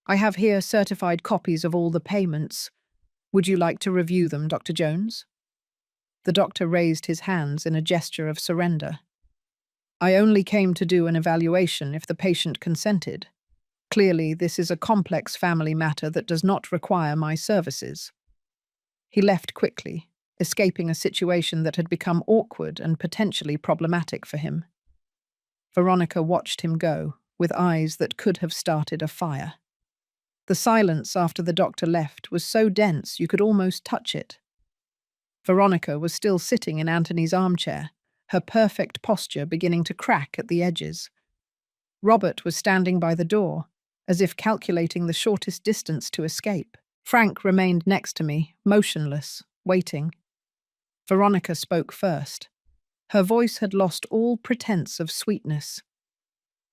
I have here certified copies of all the payments. Would you like to review them, Dr. Jones?" The doctor raised his hands in a gesture of surrender. "I only came to do an evaluation if the patient consented. Clearly, this is a complex family matter that does not require my services." He left quickly, escaping a situation that had become awkward and potentially problematic for him. Veronica watched him go, with eyes that could have started a fire. The silence after the doctor left was so dense you could almost touch it. Veronica was still sitting in Anthony's armchair, her perfect posture beginning to crack at the edges. Robert was standing by the door, as if calculating the shortest distance to escape. Frank remained next to me, motionless, waiting. Veronica spoke first. Her voice had lost all pretense of sweetness.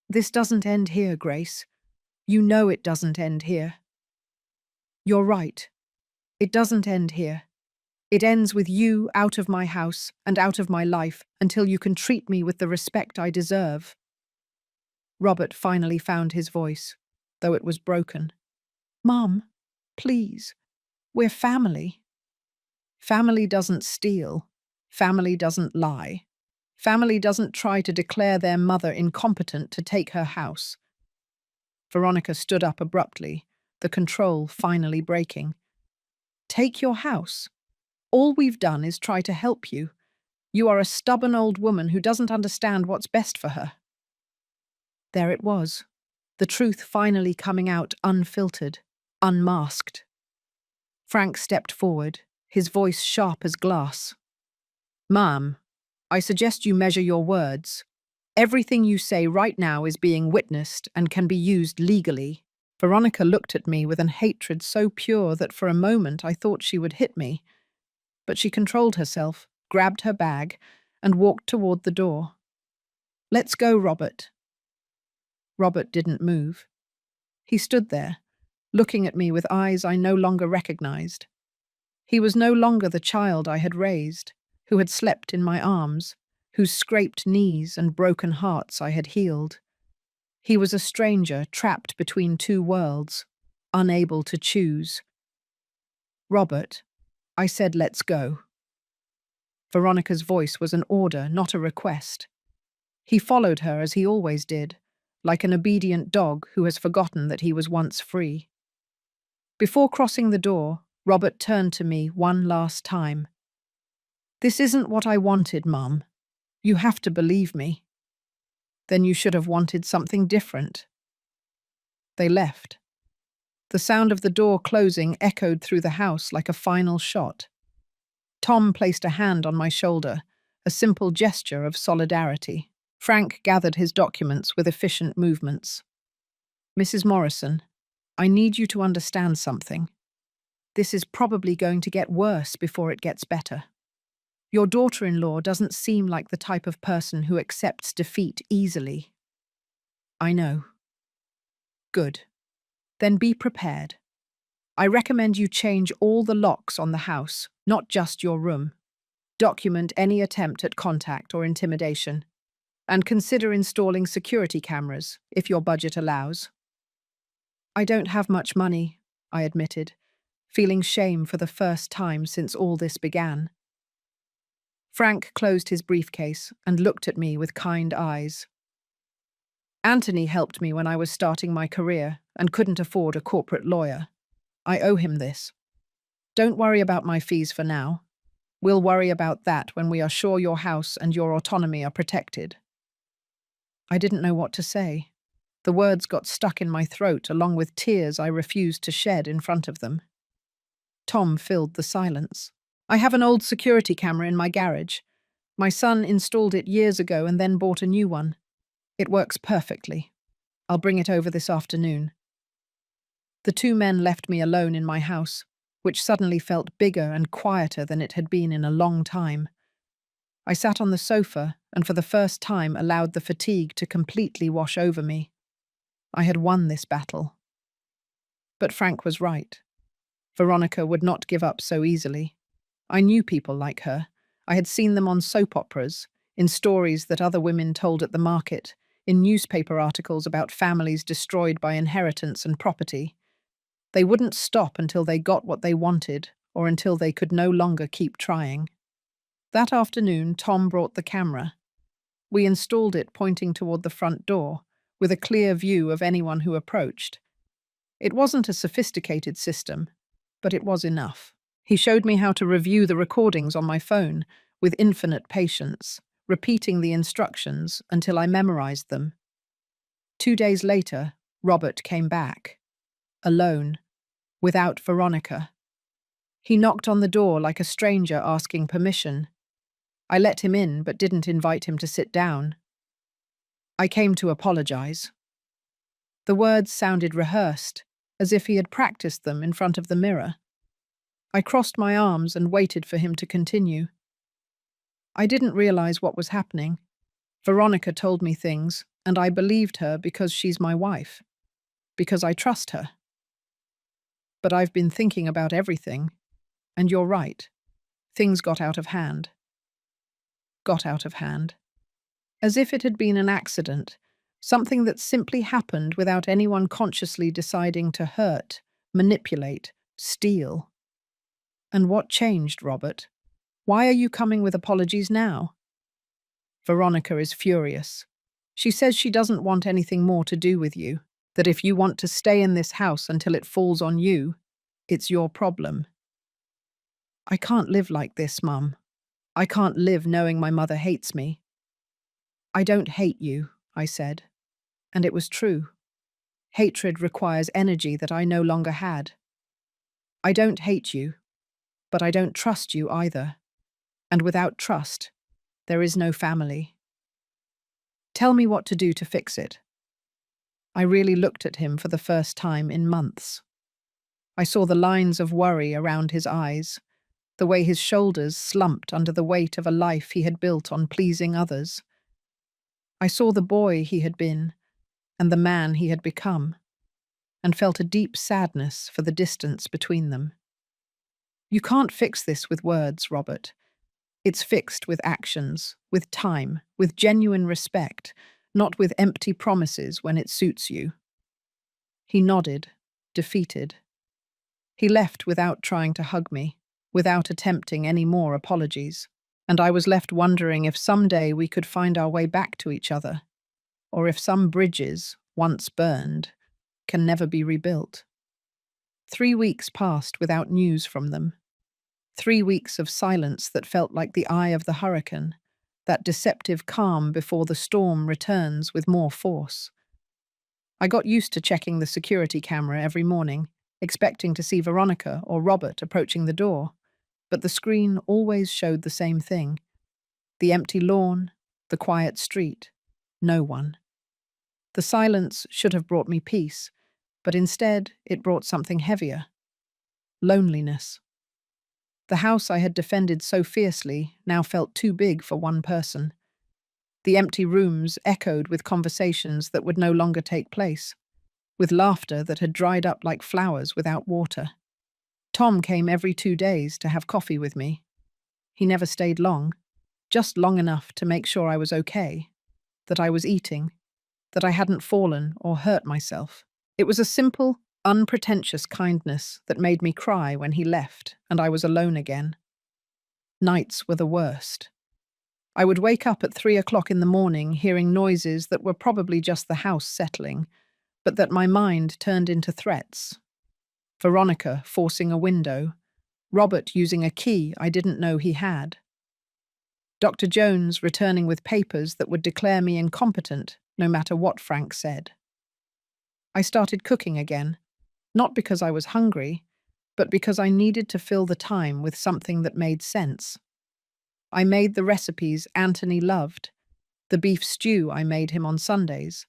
"This doesn't end here, Grace. You know it doesn't end here." "You're right. It doesn't end here. It ends with you out of my house and out of my life until you can treat me with the respect I deserve. Robert finally found his voice, though it was broken. Mom, please, we're family. Family doesn't steal. Family doesn't lie. Family doesn't try to declare their mother incompetent to take her house. Veronica stood up abruptly, the control finally breaking. Take your house. All we've done is try to help you. You are a stubborn old woman who doesn't understand what's best for her. There it was, the truth finally coming out unfiltered, unmasked. Frank stepped forward, his voice sharp as glass. Ma'am, I suggest you measure your words. Everything you say right now is being witnessed and can be used legally. Veronica looked at me with an hatred so pure that for a moment I thought she would hit me. But she controlled herself, grabbed her bag, and walked toward the door. Let's go, Robert. Robert didn't move. He stood there, looking at me with eyes I no longer recognized. He was no longer the child I had raised, who had slept in my arms, whose scraped knees and broken hearts I had healed. He was a stranger trapped between two worlds, unable to choose. Robert, I said let's go. Veronica's voice was an order, not a request. He followed her as he always did, like an obedient dog who has forgotten that he was once free. Before crossing the door, Robert turned to me one last time. This isn't what I wanted, Mum. You have to believe me. Then you should have wanted something different. They left. The sound of the door closing echoed through the house like a final shot. Tom placed a hand on my shoulder, a simple gesture of solidarity. Frank gathered his documents with efficient movements. Mrs. Morrison, I need you to understand something. This is probably going to get worse before it gets better. Your daughter-in-law doesn't seem like the type of person who accepts defeat easily. I know. Good. Then be prepared. I recommend you change all the locks on the house, not just your room. Document any attempt at contact or intimidation. And consider installing security cameras, if your budget allows. I don't have much money, I admitted, feeling shame for the first time since all this began. Frank closed his briefcase and looked at me with kind eyes. Anthony helped me when I was starting my career and couldn't afford a corporate lawyer. I owe him this. Don't worry about my fees for now. We'll worry about that when we are sure your house and your autonomy are protected. I didn't know what to say. The words got stuck in my throat along with tears I refused to shed in front of them. Tom filled the silence. I have an old security camera in my garage. My son installed it years ago and then bought a new one. It works perfectly. I'll bring it over this afternoon. The two men left me alone in my house, which suddenly felt bigger and quieter than it had been in a long time. I sat on the sofa and for the first time allowed the fatigue to completely wash over me. I had won this battle. But Frank was right. Veronica would not give up so easily. I knew people like her. I had seen them on soap operas, in stories that other women told at the market, in newspaper articles about families destroyed by inheritance and property. They wouldn't stop until they got what they wanted or until they could no longer keep trying. That afternoon, Tom brought the camera. We installed it pointing toward the front door, with a clear view of anyone who approached. It wasn't a sophisticated system, but it was enough. He showed me how to review the recordings on my phone with infinite patience, repeating the instructions until I memorized them. 2 days later, Robert came back. Alone, without Veronica. He knocked on the door like a stranger asking permission. I let him in but didn't invite him to sit down. I came to apologize. The words sounded rehearsed, as if he had practiced them in front of the mirror. I crossed my arms and waited for him to continue. I didn't realize what was happening. Veronica told me things, and I believed her because she's my wife, because I trust her. But I've been thinking about everything, and you're right. Things got out of hand. Got out of hand. As if it had been an accident, something that simply happened without anyone consciously deciding to hurt, manipulate, steal. And what changed, Robert? Why are you coming with apologies now? Veronica is furious. She says she doesn't want anything more to do with you, that if you want to stay in this house until it falls on you, it's your problem. I can't live like this, Mum. I can't live knowing my mother hates me. I don't hate you, I said. And it was true. Hatred requires energy that I no longer had. I don't hate you, but I don't trust you either. And without trust, there is no family. Tell me what to do to fix it. I really looked at him for the first time in months. I saw the lines of worry around his eyes, the way his shoulders slumped under the weight of a life he had built on pleasing others. I saw the boy he had been and the man he had become, and felt a deep sadness for the distance between them. You can't fix this with words, Robert. It's fixed with actions, with time, with genuine respect, not with empty promises when it suits you. He nodded, defeated. He left without trying to hug me, without attempting any more apologies, and I was left wondering if someday we could find our way back to each other, or if some bridges, once burned, can never be rebuilt. 3 weeks passed without news from them. 3 weeks of silence that felt like the eye of the hurricane, that deceptive calm before the storm returns with more force. I got used to checking the security camera every morning, expecting to see Veronica or Robert approaching the door, but the screen always showed the same thing. The empty lawn, the quiet street, no one. The silence should have brought me peace, but instead it brought something heavier. Loneliness. The house I had defended so fiercely now felt too big for one person. The empty rooms echoed with conversations that would no longer take place, with laughter that had dried up like flowers without water. Tom came every 2 days to have coffee with me. He never stayed long, just long enough to make sure I was okay, that I was eating, that I hadn't fallen or hurt myself. It was a simple, unpretentious kindness that made me cry when he left and I was alone again. Nights were the worst. I would wake up at 3 o'clock in the morning hearing noises that were probably just the house settling, but that my mind turned into threats. Veronica forcing a window, Robert using a key I didn't know he had. Dr. Jones returning with papers that would declare me incompetent no matter what Frank said. I started cooking again, not because I was hungry, but because I needed to fill the time with something that made sense. I made the recipes Anthony loved, the beef stew I made him on Sundays,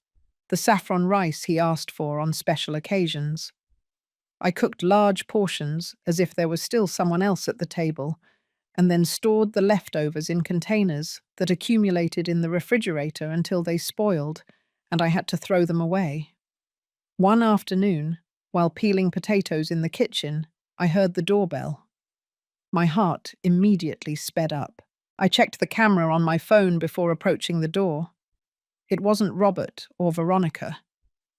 the saffron rice he asked for on special occasions. I cooked large portions as if there was still someone else at the table, and then stored the leftovers in containers that accumulated in the refrigerator until they spoiled, and I had to throw them away. One afternoon, while peeling potatoes in the kitchen, I heard the doorbell. My heart immediately sped up. I checked the camera on my phone before approaching the door. It wasn't Robert or Veronica.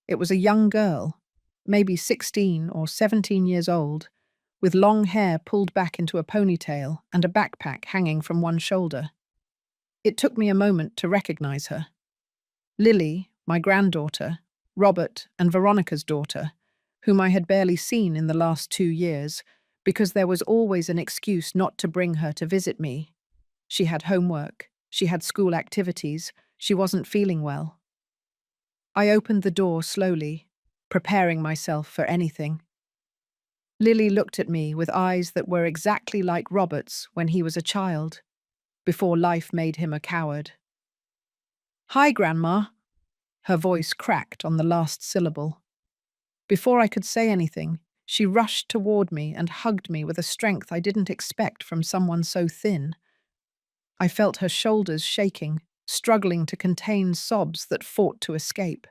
It was a young girl, maybe 16 or 17 years old, with long hair pulled back into a ponytail and a backpack hanging from one shoulder. It took me a moment to recognize her. Lily, my granddaughter, Robert and Veronica's daughter, whom I had barely seen in the last 2 years, because there was always an excuse not to bring her to visit me. She had homework, she had school activities, she wasn't feeling well. I opened the door slowly, preparing myself for anything. Lily looked at me with eyes that were exactly like Robert's when he was a child, before life made him a coward. "Hi, Grandma." Her voice cracked on the last syllable. Before I could say anything, she rushed toward me and hugged me with a strength I didn't expect from someone so thin. I felt her shoulders shaking, struggling to contain sobs that fought to escape.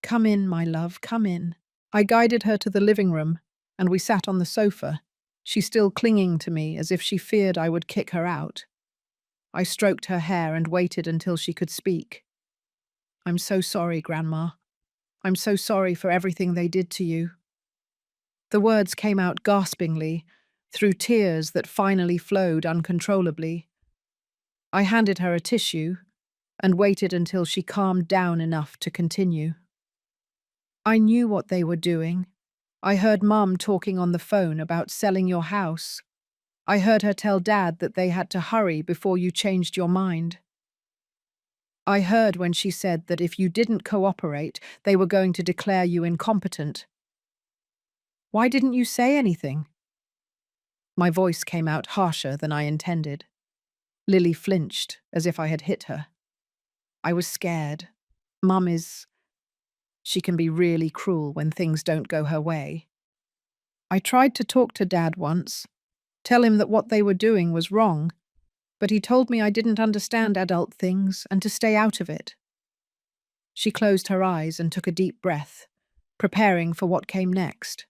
"Come in, my love, come in." I guided her to the living room, and we sat on the sofa, She still clinging to me as if she feared I would kick her out. I stroked her hair and waited until she could speak. I'm so sorry, Grandma. I'm so sorry for everything they did to you. The words came out gaspingly, through tears that finally flowed uncontrollably. I handed her a tissue and waited until she calmed down enough to continue. I knew what they were doing. I heard Mum talking on the phone about selling your house. I heard her tell Dad that they had to hurry before you changed your mind. I heard when she said that if you didn't cooperate, they were going to declare you incompetent. Why didn't you say anything? My voice came out harsher than I intended. Lily flinched, as if I had hit her. I was scared. Mum is... She can be really cruel when things don't go her way. I tried to talk to Dad once, tell him that what they were doing was wrong, but he told me I didn't understand adult things and to stay out of it. She closed her eyes and took a deep breath, preparing for what came next.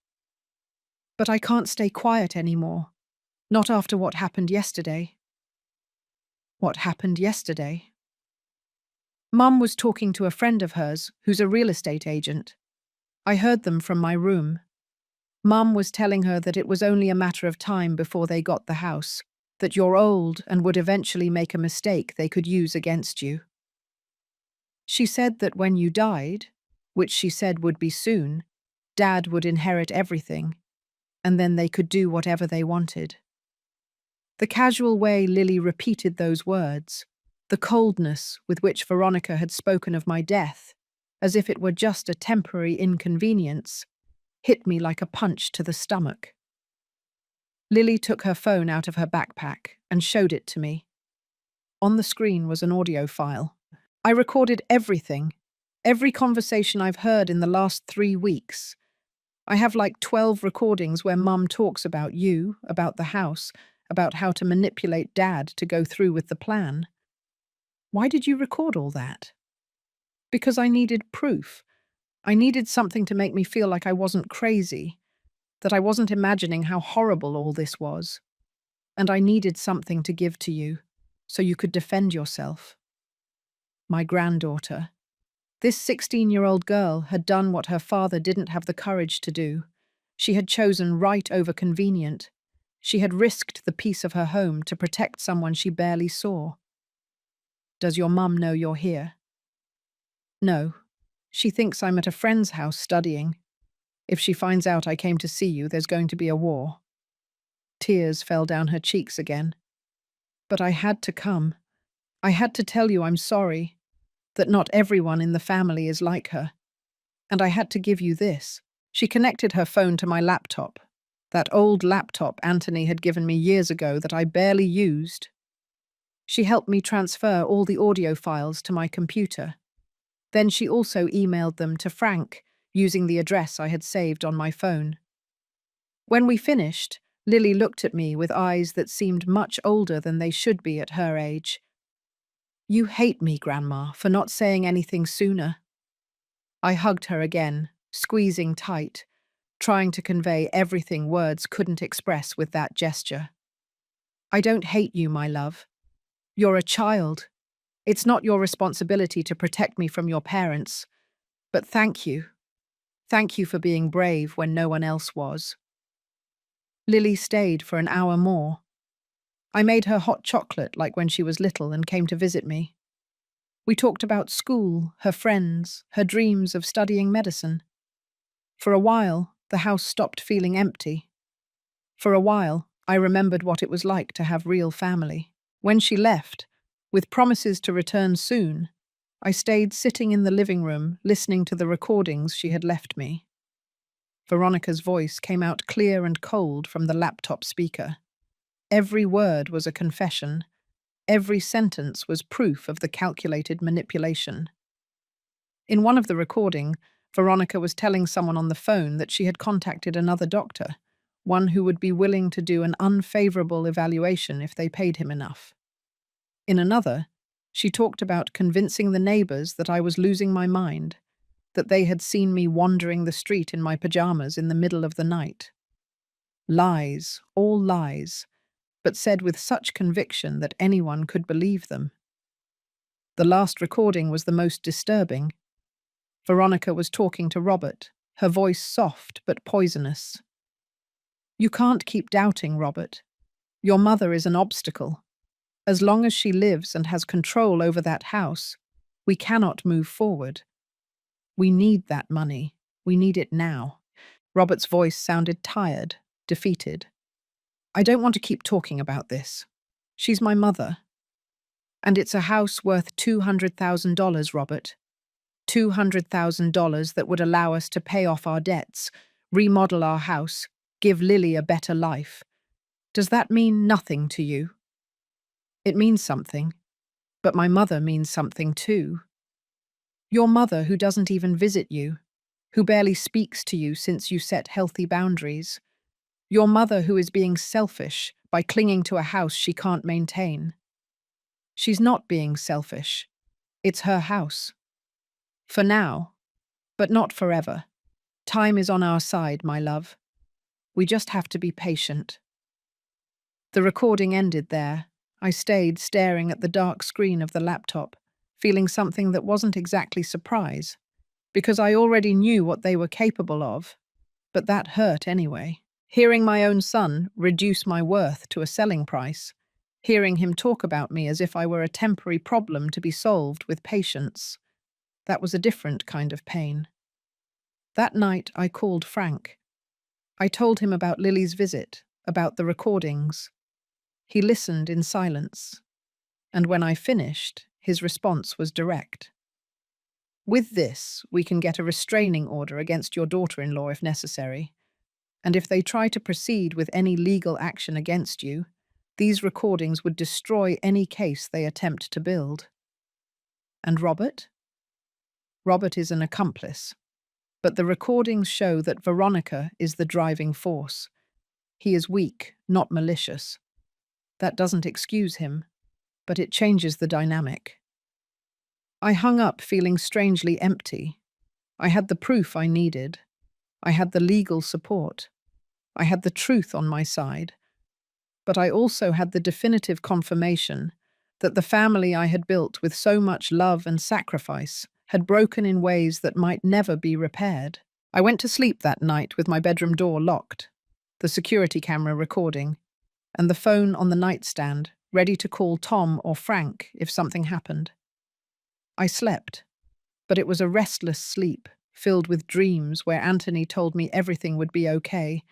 But I can't stay quiet anymore, not after what happened yesterday. What happened yesterday? Mum was talking to a friend of hers who's a real estate agent. I heard them from my room. Mum was telling her that it was only a matter of time before they got the house, that you're old and would eventually make a mistake they could use against you. She said that when you died, which she said would be soon, Dad would inherit everything, and then they could do whatever they wanted. The casual way Lily repeated those words, the coldness with which Veronica had spoken of my death, as if it were just a temporary inconvenience, hit me like a punch to the stomach. Lily took her phone out of her backpack and showed it to me. On the screen was an audio file. I recorded everything, every conversation I've heard in the last 3 weeks. I have like 12 recordings where Mum talks about you, about the house, about how to manipulate Dad to go through with the plan. Why did you record all that? Because I needed proof. I needed something to make me feel like I wasn't crazy, that I wasn't imagining how horrible all this was. And I needed something to give to you, so you could defend yourself. My granddaughter. This 16-year-old girl had done what her father didn't have the courage to do. She had chosen right over convenient. She had risked the peace of her home to protect someone she barely saw. Does your mum know you're here? No. She thinks I'm at a friend's house studying. If she finds out I came to see you, there's going to be a war. Tears fell down her cheeks again. But I had to come. I had to tell you I'm sorry, that not everyone in the family is like her. And I had to give you this. She connected her phone to my laptop, that old laptop Anthony had given me years ago that I barely used. She helped me transfer all the audio files to my computer. Then she also emailed them to Frank, using the address I had saved on my phone. When we finished, Lily looked at me with eyes that seemed much older than they should be at her age. You hate me, Grandma, for not saying anything sooner. I hugged her again, squeezing tight, trying to convey everything words couldn't express with that gesture. I don't hate you, my love. You're a child. It's not your responsibility to protect me from your parents. But thank you. Thank you for being brave when no one else was. Lily stayed for an hour more. I made her hot chocolate like when she was little and came to visit me. We talked about school, her friends, her dreams of studying medicine. For a while, the house stopped feeling empty. For a while, I remembered what it was like to have real family. When she left, with promises to return soon, I stayed sitting in the living room listening to the recordings she had left me. Veronica's voice came out clear and cold from the laptop speaker. Every word was a confession. Every sentence was proof of the calculated manipulation. In one of the recordings, Veronica was telling someone on the phone that she had contacted another doctor, one who would be willing to do an unfavorable evaluation if they paid him enough. In another, she talked about convincing the neighbors that I was losing my mind, that they had seen me wandering the street in my pajamas in the middle of the night. Lies, all lies, but said with such conviction that anyone could believe them. The last recording was the most disturbing. Veronica was talking to Robert, her voice soft but poisonous. "You can't keep doubting, Robert. Your mother is an obstacle. As long as she lives and has control over that house, we cannot move forward. We need that money. We need it now." Robert's voice sounded tired, defeated. "I don't want to keep talking about this. She's my mother. And it's a house worth $200,000, Robert. $200,000 that would allow us to pay off our debts, remodel our house, give Lily a better life. Does that mean nothing to you?" "It means something, but my mother means something too. Your mother who doesn't even visit you, who barely speaks to you since you set healthy boundaries. Your mother who is being selfish by clinging to a house she can't maintain. She's not being selfish. It's her house. For now, but not forever. Time is on our side, my love. We just have to be patient." The recording ended there. I stayed staring at the dark screen of the laptop, feeling something that wasn't exactly surprise, because I already knew what they were capable of, but that hurt anyway. Hearing my own son reduce my worth to a selling price, hearing him talk about me as if I were a temporary problem to be solved with patience, that was a different kind of pain. That night I called Frank. I told him about Lily's visit, about the recordings. He listened in silence, and when I finished, his response was direct. "With this, we can get a restraining order against your daughter-in-law if necessary, and if they try to proceed with any legal action against you, these recordings would destroy any case they attempt to build." "And Robert?" "Robert is an accomplice, but the recordings show that Veronica is the driving force. He is weak, not malicious. That doesn't excuse him, but it changes the dynamic." I hung up feeling strangely empty. I had the proof I needed. I had the legal support. I had the truth on my side. But I also had the definitive confirmation that the family I had built with so much love and sacrifice had broken in ways that might never be repaired. I went to sleep that night with my bedroom door locked, the security camera recording, and the phone on the nightstand, ready to call Tom or Frank if something happened. I slept, but it was a restless sleep, filled with dreams where Anthony told me everything would be okay,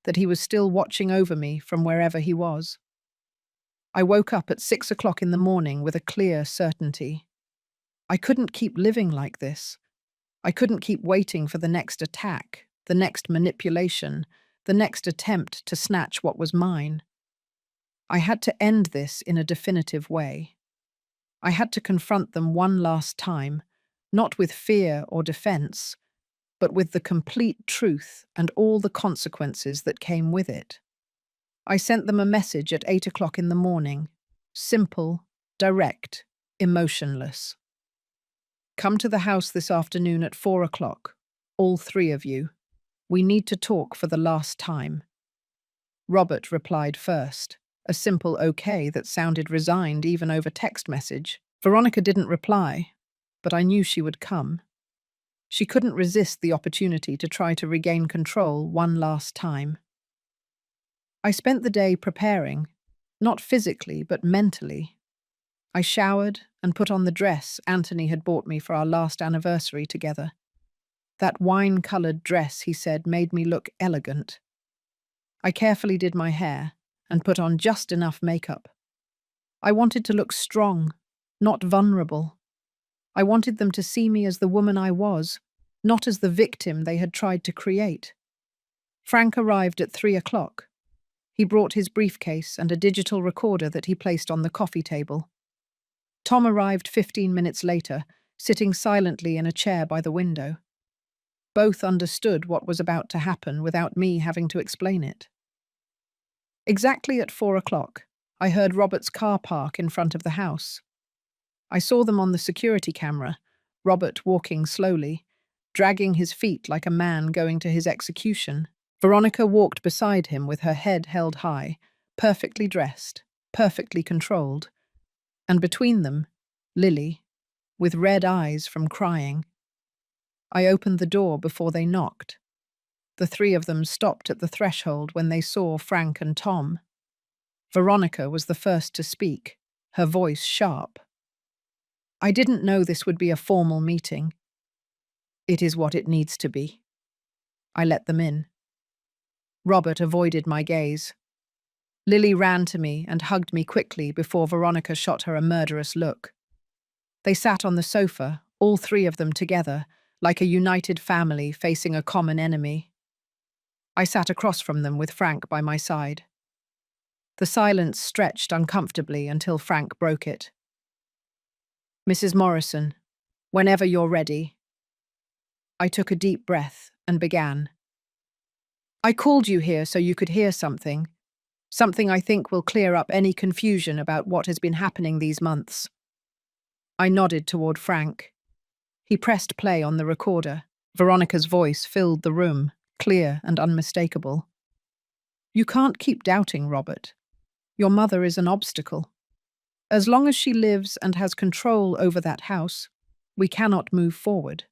that he was still watching over me from wherever he was. I woke up at 6 o'clock in the morning with a clear certainty. I couldn't keep living like this. I couldn't keep waiting for the next attack, the next manipulation, the next attempt to snatch what was mine. I had to end this in a definitive way. I had to confront them one last time, not with fear or defense, but with the complete truth and all the consequences that came with it. I sent them a message at 8 o'clock in the morning, simple, direct, emotionless. "Come to the house this afternoon at 4 o'clock, all three of you. We need to talk for the last time." Robert replied first, a simple okay that sounded resigned even over text message. Veronica didn't reply, but I knew she would come. She couldn't resist the opportunity to try to regain control one last time. I spent the day preparing, not physically but mentally. I showered and put on the dress Anthony had bought me for our last anniversary together. That wine-coloured dress, he said, made me look elegant. I carefully did my hair and put on just enough makeup. I wanted to look strong, not vulnerable. I wanted them to see me as the woman I was, not as the victim they had tried to create. Frank arrived at 3 o'clock. He brought his briefcase and a digital recorder that he placed on the coffee table. Tom arrived 15 minutes later, sitting silently in a chair by the window. Both understood what was about to happen without me having to explain it. Exactly at 4 o'clock, I heard Robert's car park in front of the house. I saw them on the security camera, Robert walking slowly, dragging his feet like a man going to his execution. Veronica walked beside him with her head held high, perfectly dressed, perfectly controlled, and between them, Lily, with red eyes from crying. I opened the door before they knocked. The three of them stopped at the threshold when they saw Frank and Tom. Veronica was the first to speak, her voice sharp. I didn't know this would be a formal meeting. It is what it needs to be. I let them in. Robert avoided my gaze. Lily ran to me and hugged me quickly before Veronica shot her a murderous look. They sat on the sofa, all three of them together, like a united family facing a common enemy. I sat across from them with Frank by my side. The silence stretched uncomfortably until Frank broke it. "Mrs. Morrison, whenever you're ready." I took a deep breath and began. "I called you here so you could hear something. Something I think will clear up any confusion about what has been happening these months." I nodded toward Frank. He pressed play on the recorder. Veronica's voice filled the room, clear and unmistakable. "You can't keep doubting, Robert. Your mother is an obstacle. As long as she lives and has control over that house, we cannot move forward."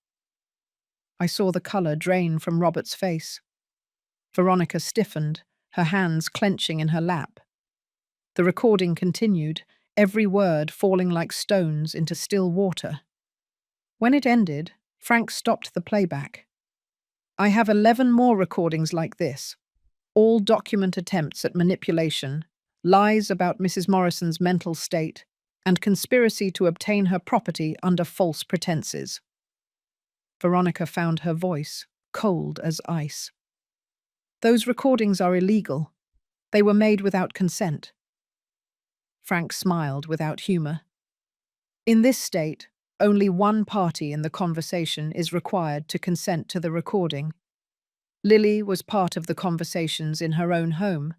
I saw the color drain from Robert's face. Veronica stiffened, her hands clenching in her lap. The recording continued, every word falling like stones into still water. When it ended, Frank stopped the playback. "I have 11 more recordings like this, all document attempts at manipulation, lies about Mrs. Morrison's mental state, and conspiracy to obtain her property under false pretenses." Veronica found her voice, cold as ice. "Those recordings are illegal. They were made without consent." Frank smiled without humor. "In this state, only one party in the conversation is required to consent to the recording. Lily was part of the conversations in her own home.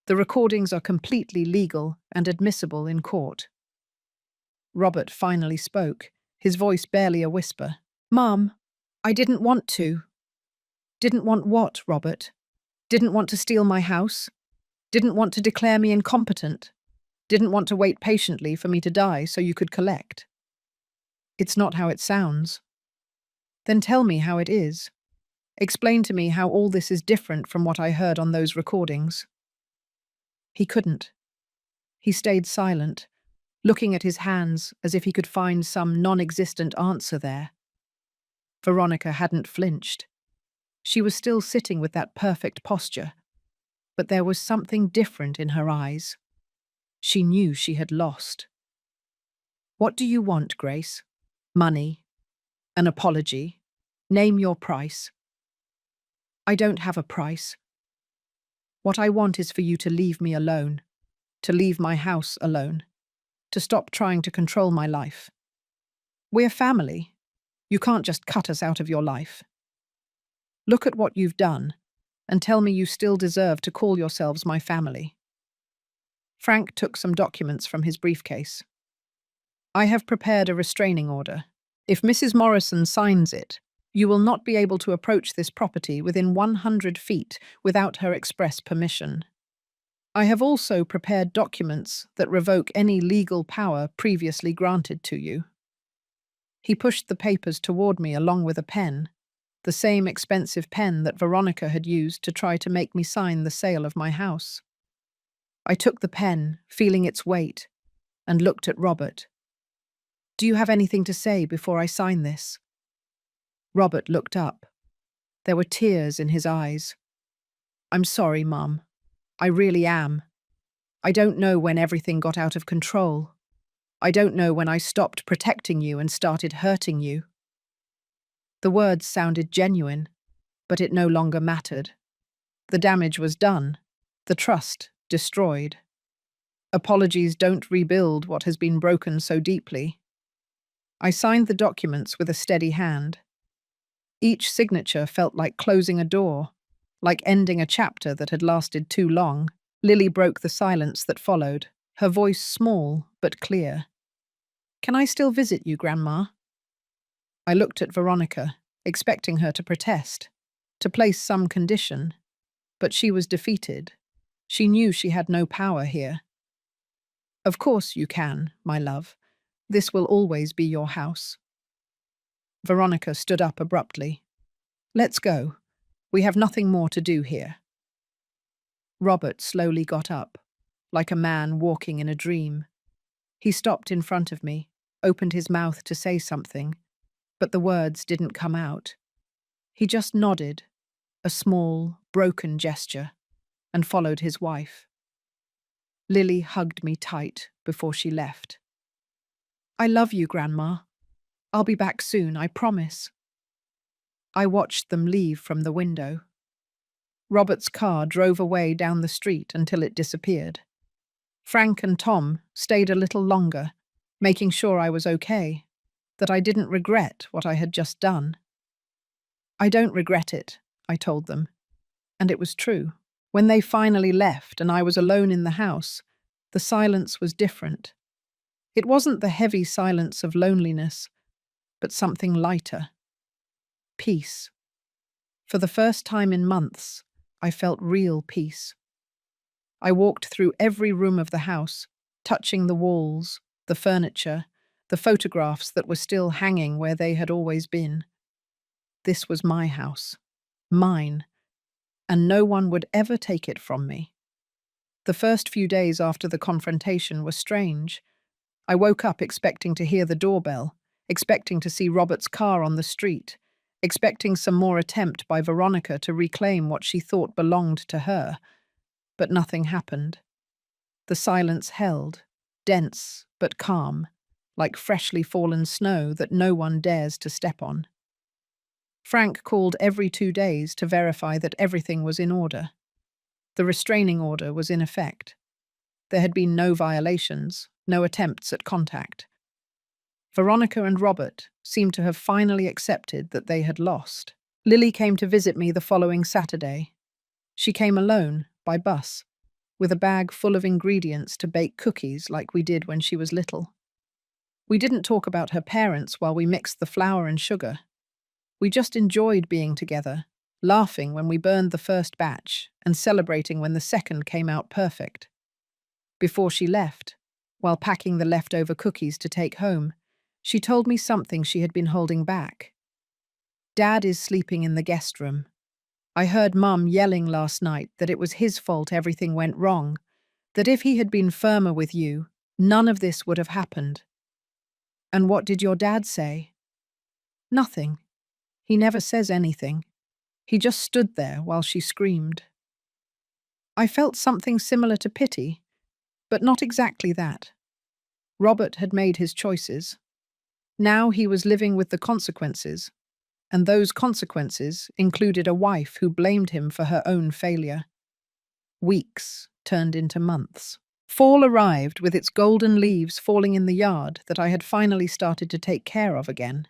The recordings are completely legal and admissible in court." Robert finally spoke, his voice barely a whisper. "Mom, I didn't want to." "Didn't want what, Robert? Didn't want to steal my house? Didn't want to declare me incompetent? Didn't want to wait patiently for me to die so you could collect?" "It's not how it sounds." "Then tell me how it is. Explain to me how all this is different from what I heard on those recordings." He couldn't. He stayed silent, looking at his hands as if he could find some non-existent answer there. Veronica hadn't flinched. She was still sitting with that perfect posture, but there was something different in her eyes. She knew she had lost. "What do you want, Grace? Money? An apology? Name your price." "I don't have a price. What I want is for you to leave me alone, to leave my house alone, to stop trying to control my life. We're family. You can't just cut us out of your life. Look at what you've done, and tell me you still deserve to call yourselves my family." Frank took some documents from his briefcase. "I have prepared a restraining order. If Mrs. Morrison signs it, you will not be able to approach this property within 100 feet without her express permission. I have also prepared documents that revoke any legal power previously granted to you." He pushed the papers toward me along with a pen, the same expensive pen that Veronica had used to try to make me sign the sale of my house. I took the pen, feeling its weight, and looked at Robert. "Do you have anything to say before I sign this?" Robert looked up. There were tears in his eyes. "I'm sorry, Mum. I really am. I don't know when everything got out of control. I don't know when I stopped protecting you and started hurting you." The words sounded genuine, but it no longer mattered. The damage was done, the trust destroyed. Apologies don't rebuild what has been broken so deeply. I signed the documents with a steady hand. Each signature felt like closing a door, like ending a chapter that had lasted too long. Lily broke the silence that followed, her voice small but clear. "Can I still visit you, Grandma?" I looked at Veronica, expecting her to protest, to place some condition. But she was defeated. She knew she had no power here. Of course you can, my love. This will always be your house. Veronica stood up abruptly. Let's go. We have nothing more to do here. Robert slowly got up, like a man walking in a dream. He stopped in front of me, opened his mouth to say something, but the words didn't come out. He just nodded, a small, broken gesture, and followed his wife. Lily hugged me tight before she left. I love you, Grandma. I'll be back soon, I promise. I watched them leave from the window. Robert's car drove away down the street until it disappeared. Frank and Tom stayed a little longer, making sure I was okay, that I didn't regret what I had just done. I don't regret it, I told them. And it was true. When they finally left and I was alone in the house, the silence was different. It wasn't the heavy silence of loneliness, but something lighter. Peace. For the first time in months, I felt real peace. I walked through every room of the house, touching the walls, the furniture, the photographs that were still hanging where they had always been. This was my house, mine, and no one would ever take it from me. The first few days after the confrontation were strange. I woke up expecting to hear the doorbell, expecting to see Robert's car on the street, expecting some more attempt by Veronica to reclaim what she thought belonged to her. But nothing happened. The silence held, dense but calm, like freshly fallen snow that no one dares to step on. Frank called every 2 days to verify that everything was in order. The restraining order was in effect. There had been no violations, no attempts at contact. Veronica and Robert seemed to have finally accepted that they had lost. Lily came to visit me the following Saturday. She came alone, by bus, with a bag full of ingredients to bake cookies like we did when she was little. We didn't talk about her parents while we mixed the flour and sugar. We just enjoyed being together, laughing when we burned the first batch and celebrating when the second came out perfect. Before she left, while packing the leftover cookies to take home, she told me something she had been holding back. Dad is sleeping in the guest room. I heard Mum yelling last night that it was his fault everything went wrong, that if he had been firmer with you, none of this would have happened. And what did your dad say? Nothing. He never says anything. He just stood there while she screamed. I felt something similar to pity, but not exactly that. Robert had made his choices. Now he was living with the consequences, and those consequences included a wife who blamed him for her own failure. Weeks turned into months. Fall arrived with its golden leaves falling in the yard that I had finally started to take care of again.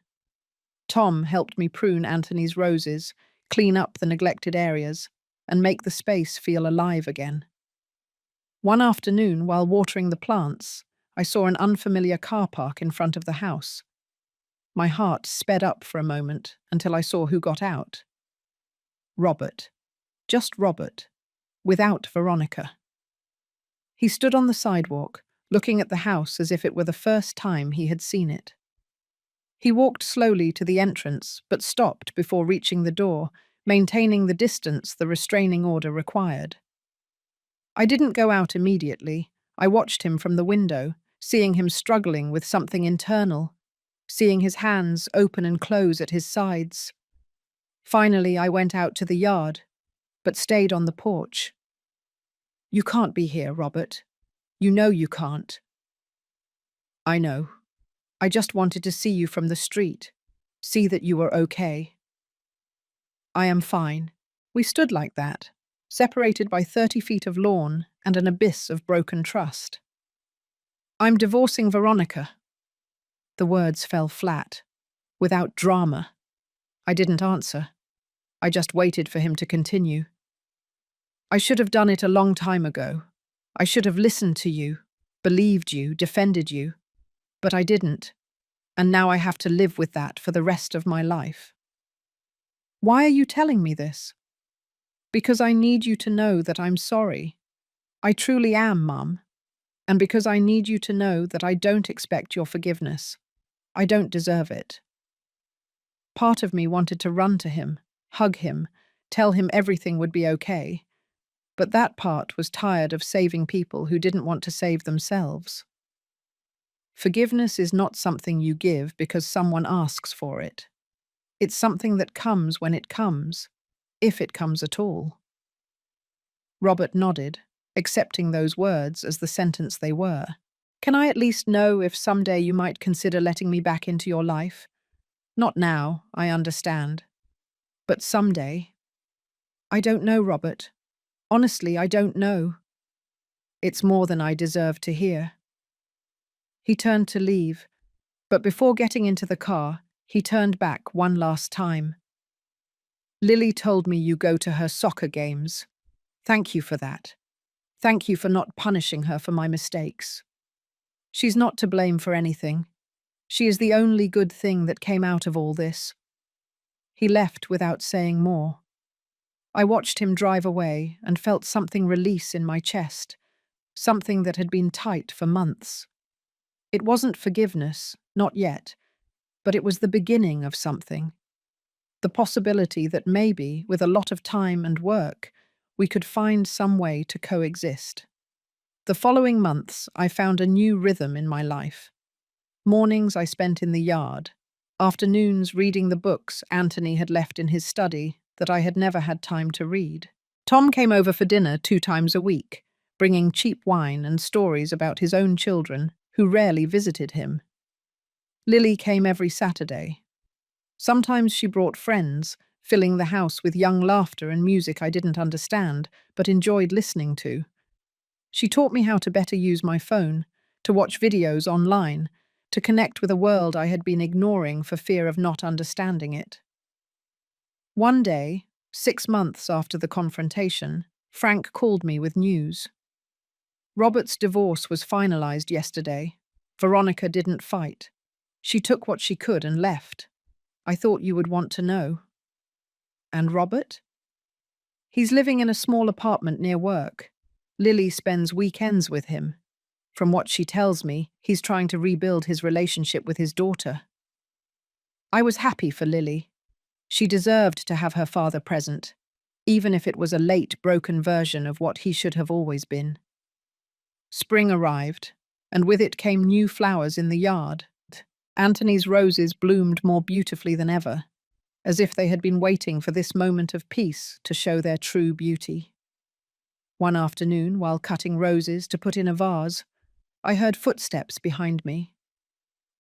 Tom helped me prune Anthony's roses, clean up the neglected areas, and make the space feel alive again. One afternoon, while watering the plants, I saw an unfamiliar car park in front of the house. My heart sped up for a moment until I saw who got out. Robert. Just Robert. Without Veronica. He stood on the sidewalk, looking at the house as if it were the first time he had seen it. He walked slowly to the entrance, but stopped before reaching the door, maintaining the distance the restraining order required. I didn't go out immediately. I watched him from the window, seeing him struggling with something internal, seeing his hands open and close at his sides. Finally, I went out to the yard, but stayed on the porch. You can't be here, Robert. You know you can't. I know. I just wanted to see you from the street, see that you were okay. I am fine. We stood like that, separated by 30 feet of lawn and an abyss of broken trust. I'm divorcing Veronica. The words fell flat, without drama. I didn't answer. I just waited for him to continue. I should have done it a long time ago. I should have listened to you, believed you, defended you. But I didn't, and now I have to live with that for the rest of my life. Why are you telling me this? Because I need you to know that I'm sorry. I truly am, Mum. And because I need you to know that I don't expect your forgiveness. I don't deserve it. Part of me wanted to run to him, hug him, tell him everything would be okay. But that part was tired of saving people who didn't want to save themselves. Forgiveness is not something you give because someone asks for it. It's something that comes when it comes, if it comes at all. Robert nodded, accepting those words as the sentence they were. Can I at least know if someday you might consider letting me back into your life? Not now, I understand. But someday. I don't know, Robert. Honestly, I don't know. It's more than I deserve to hear. He turned to leave, but before getting into the car, he turned back one last time. Lily told me you go to her soccer games. Thank you for that. Thank you for not punishing her for my mistakes. She's not to blame for anything. She is the only good thing that came out of all this. He left without saying more. I watched him drive away and felt something release in my chest, something that had been tight for months. It wasn't forgiveness, not yet, but it was the beginning of something. The possibility that maybe, with a lot of time and work, we could find some way to coexist. The following months, I found a new rhythm in my life. Mornings I spent in the yard, afternoons reading the books Anthony had left in his study that I had never had time to read. Tom came over for dinner 2 times a week, bringing cheap wine and stories about his own children, who rarely visited him. Lily came every Saturday. Sometimes she brought friends, filling the house with young laughter and music I didn't understand, but enjoyed listening to. She taught me how to better use my phone, to watch videos online, to connect with a world I had been ignoring for fear of not understanding it. One day, 6 months after the confrontation, Frank called me with news. Robert's divorce was finalized yesterday. Veronica didn't fight. She took what she could and left. I thought you would want to know. And Robert? He's living in a small apartment near work. Lily spends weekends with him. From what she tells me, he's trying to rebuild his relationship with his daughter. I was happy for Lily. She deserved to have her father present, even if it was a late, broken version of what he should have always been. Spring arrived, and with it came new flowers in the yard. Anthony's roses bloomed more beautifully than ever, as if they had been waiting for this moment of peace to show their true beauty. One afternoon, while cutting roses to put in a vase, I heard footsteps behind me.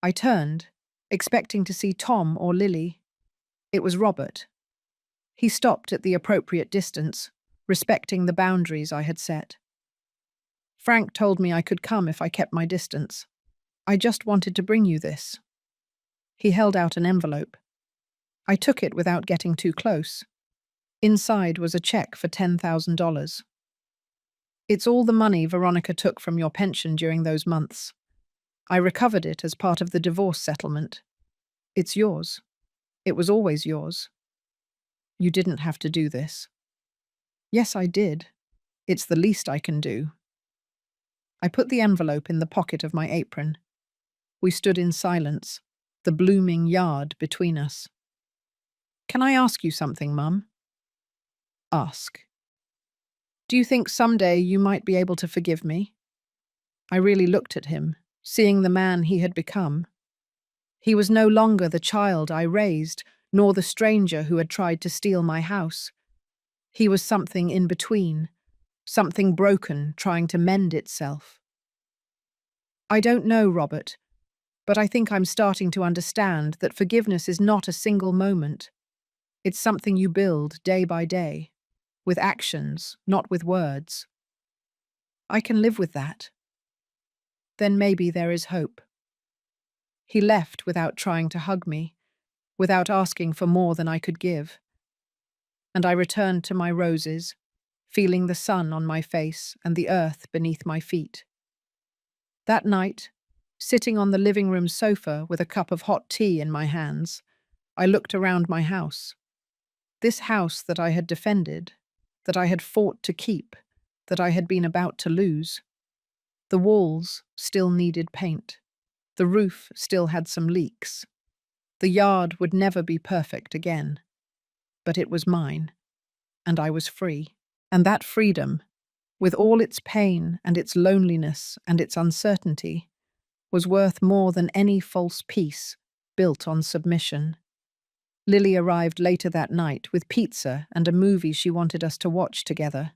I turned, expecting to see Tom or Lily. It was Robert. He stopped at the appropriate distance, respecting the boundaries I had set. Frank told me I could come if I kept my distance. I just wanted to bring you this. He held out an envelope. I took it without getting too close. Inside was a check for $10,000. It's all the money Veronica took from your pension during those months. I recovered it as part of the divorce settlement. It's yours. It was always yours. You didn't have to do this. Yes, I did. It's the least I can do. I put the envelope in the pocket of my apron. We stood in silence, the blooming yard between us. Can I ask you something, Mum? Ask. Do you think someday you might be able to forgive me? I really looked at him, seeing the man he had become. He was no longer the child I raised, nor the stranger who had tried to steal my house. He was something in between, something broken trying to mend itself. I don't know, Robert, but I think I'm starting to understand that forgiveness is not a single moment. It's something you build day by day, with actions, not with words. I can live with that. Then maybe there is hope. He left without trying to hug me, without asking for more than I could give. And I returned to my roses, feeling the sun on my face and the earth beneath my feet. That night, sitting on the living room sofa with a cup of hot tea in my hands, I looked around my house. This house that I had defended, that I had fought to keep, that I had been about to lose. The walls still needed paint. The roof still had some leaks. The yard would never be perfect again. But it was mine, and I was free. And that freedom, with all its pain and its loneliness and its uncertainty, was worth more than any false peace built on submission. Lily arrived later that night with pizza and a movie she wanted us to watch together.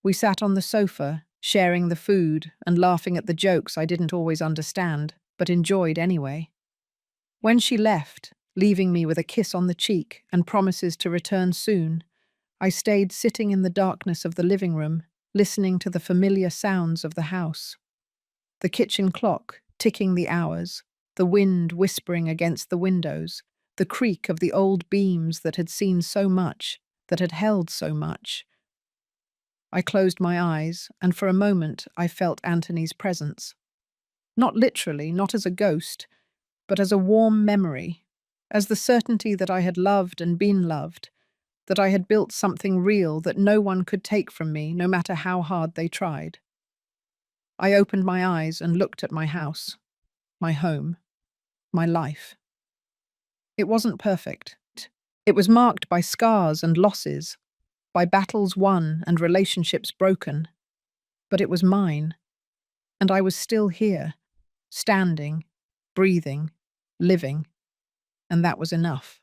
We sat on the sofa, sharing the food and laughing at the jokes I didn't always understand, but enjoyed anyway. When she left, leaving me with a kiss on the cheek and promises to return soon, I stayed sitting in the darkness of the living room, listening to the familiar sounds of the house. The kitchen clock ticking the hours, the wind whispering against the windows, the creak of the old beams that had seen so much, that had held so much. I closed my eyes, and for a moment I felt Anthony's presence. Not literally, not as a ghost, but as a warm memory, as the certainty that I had loved and been loved, that I had built something real that no one could take from me, no matter how hard they tried. I opened my eyes and looked at my house, my home, my life. It wasn't perfect. It was marked by scars and losses, by battles won and relationships broken. But it was mine, and I was still here, standing, breathing, living, and that was enough.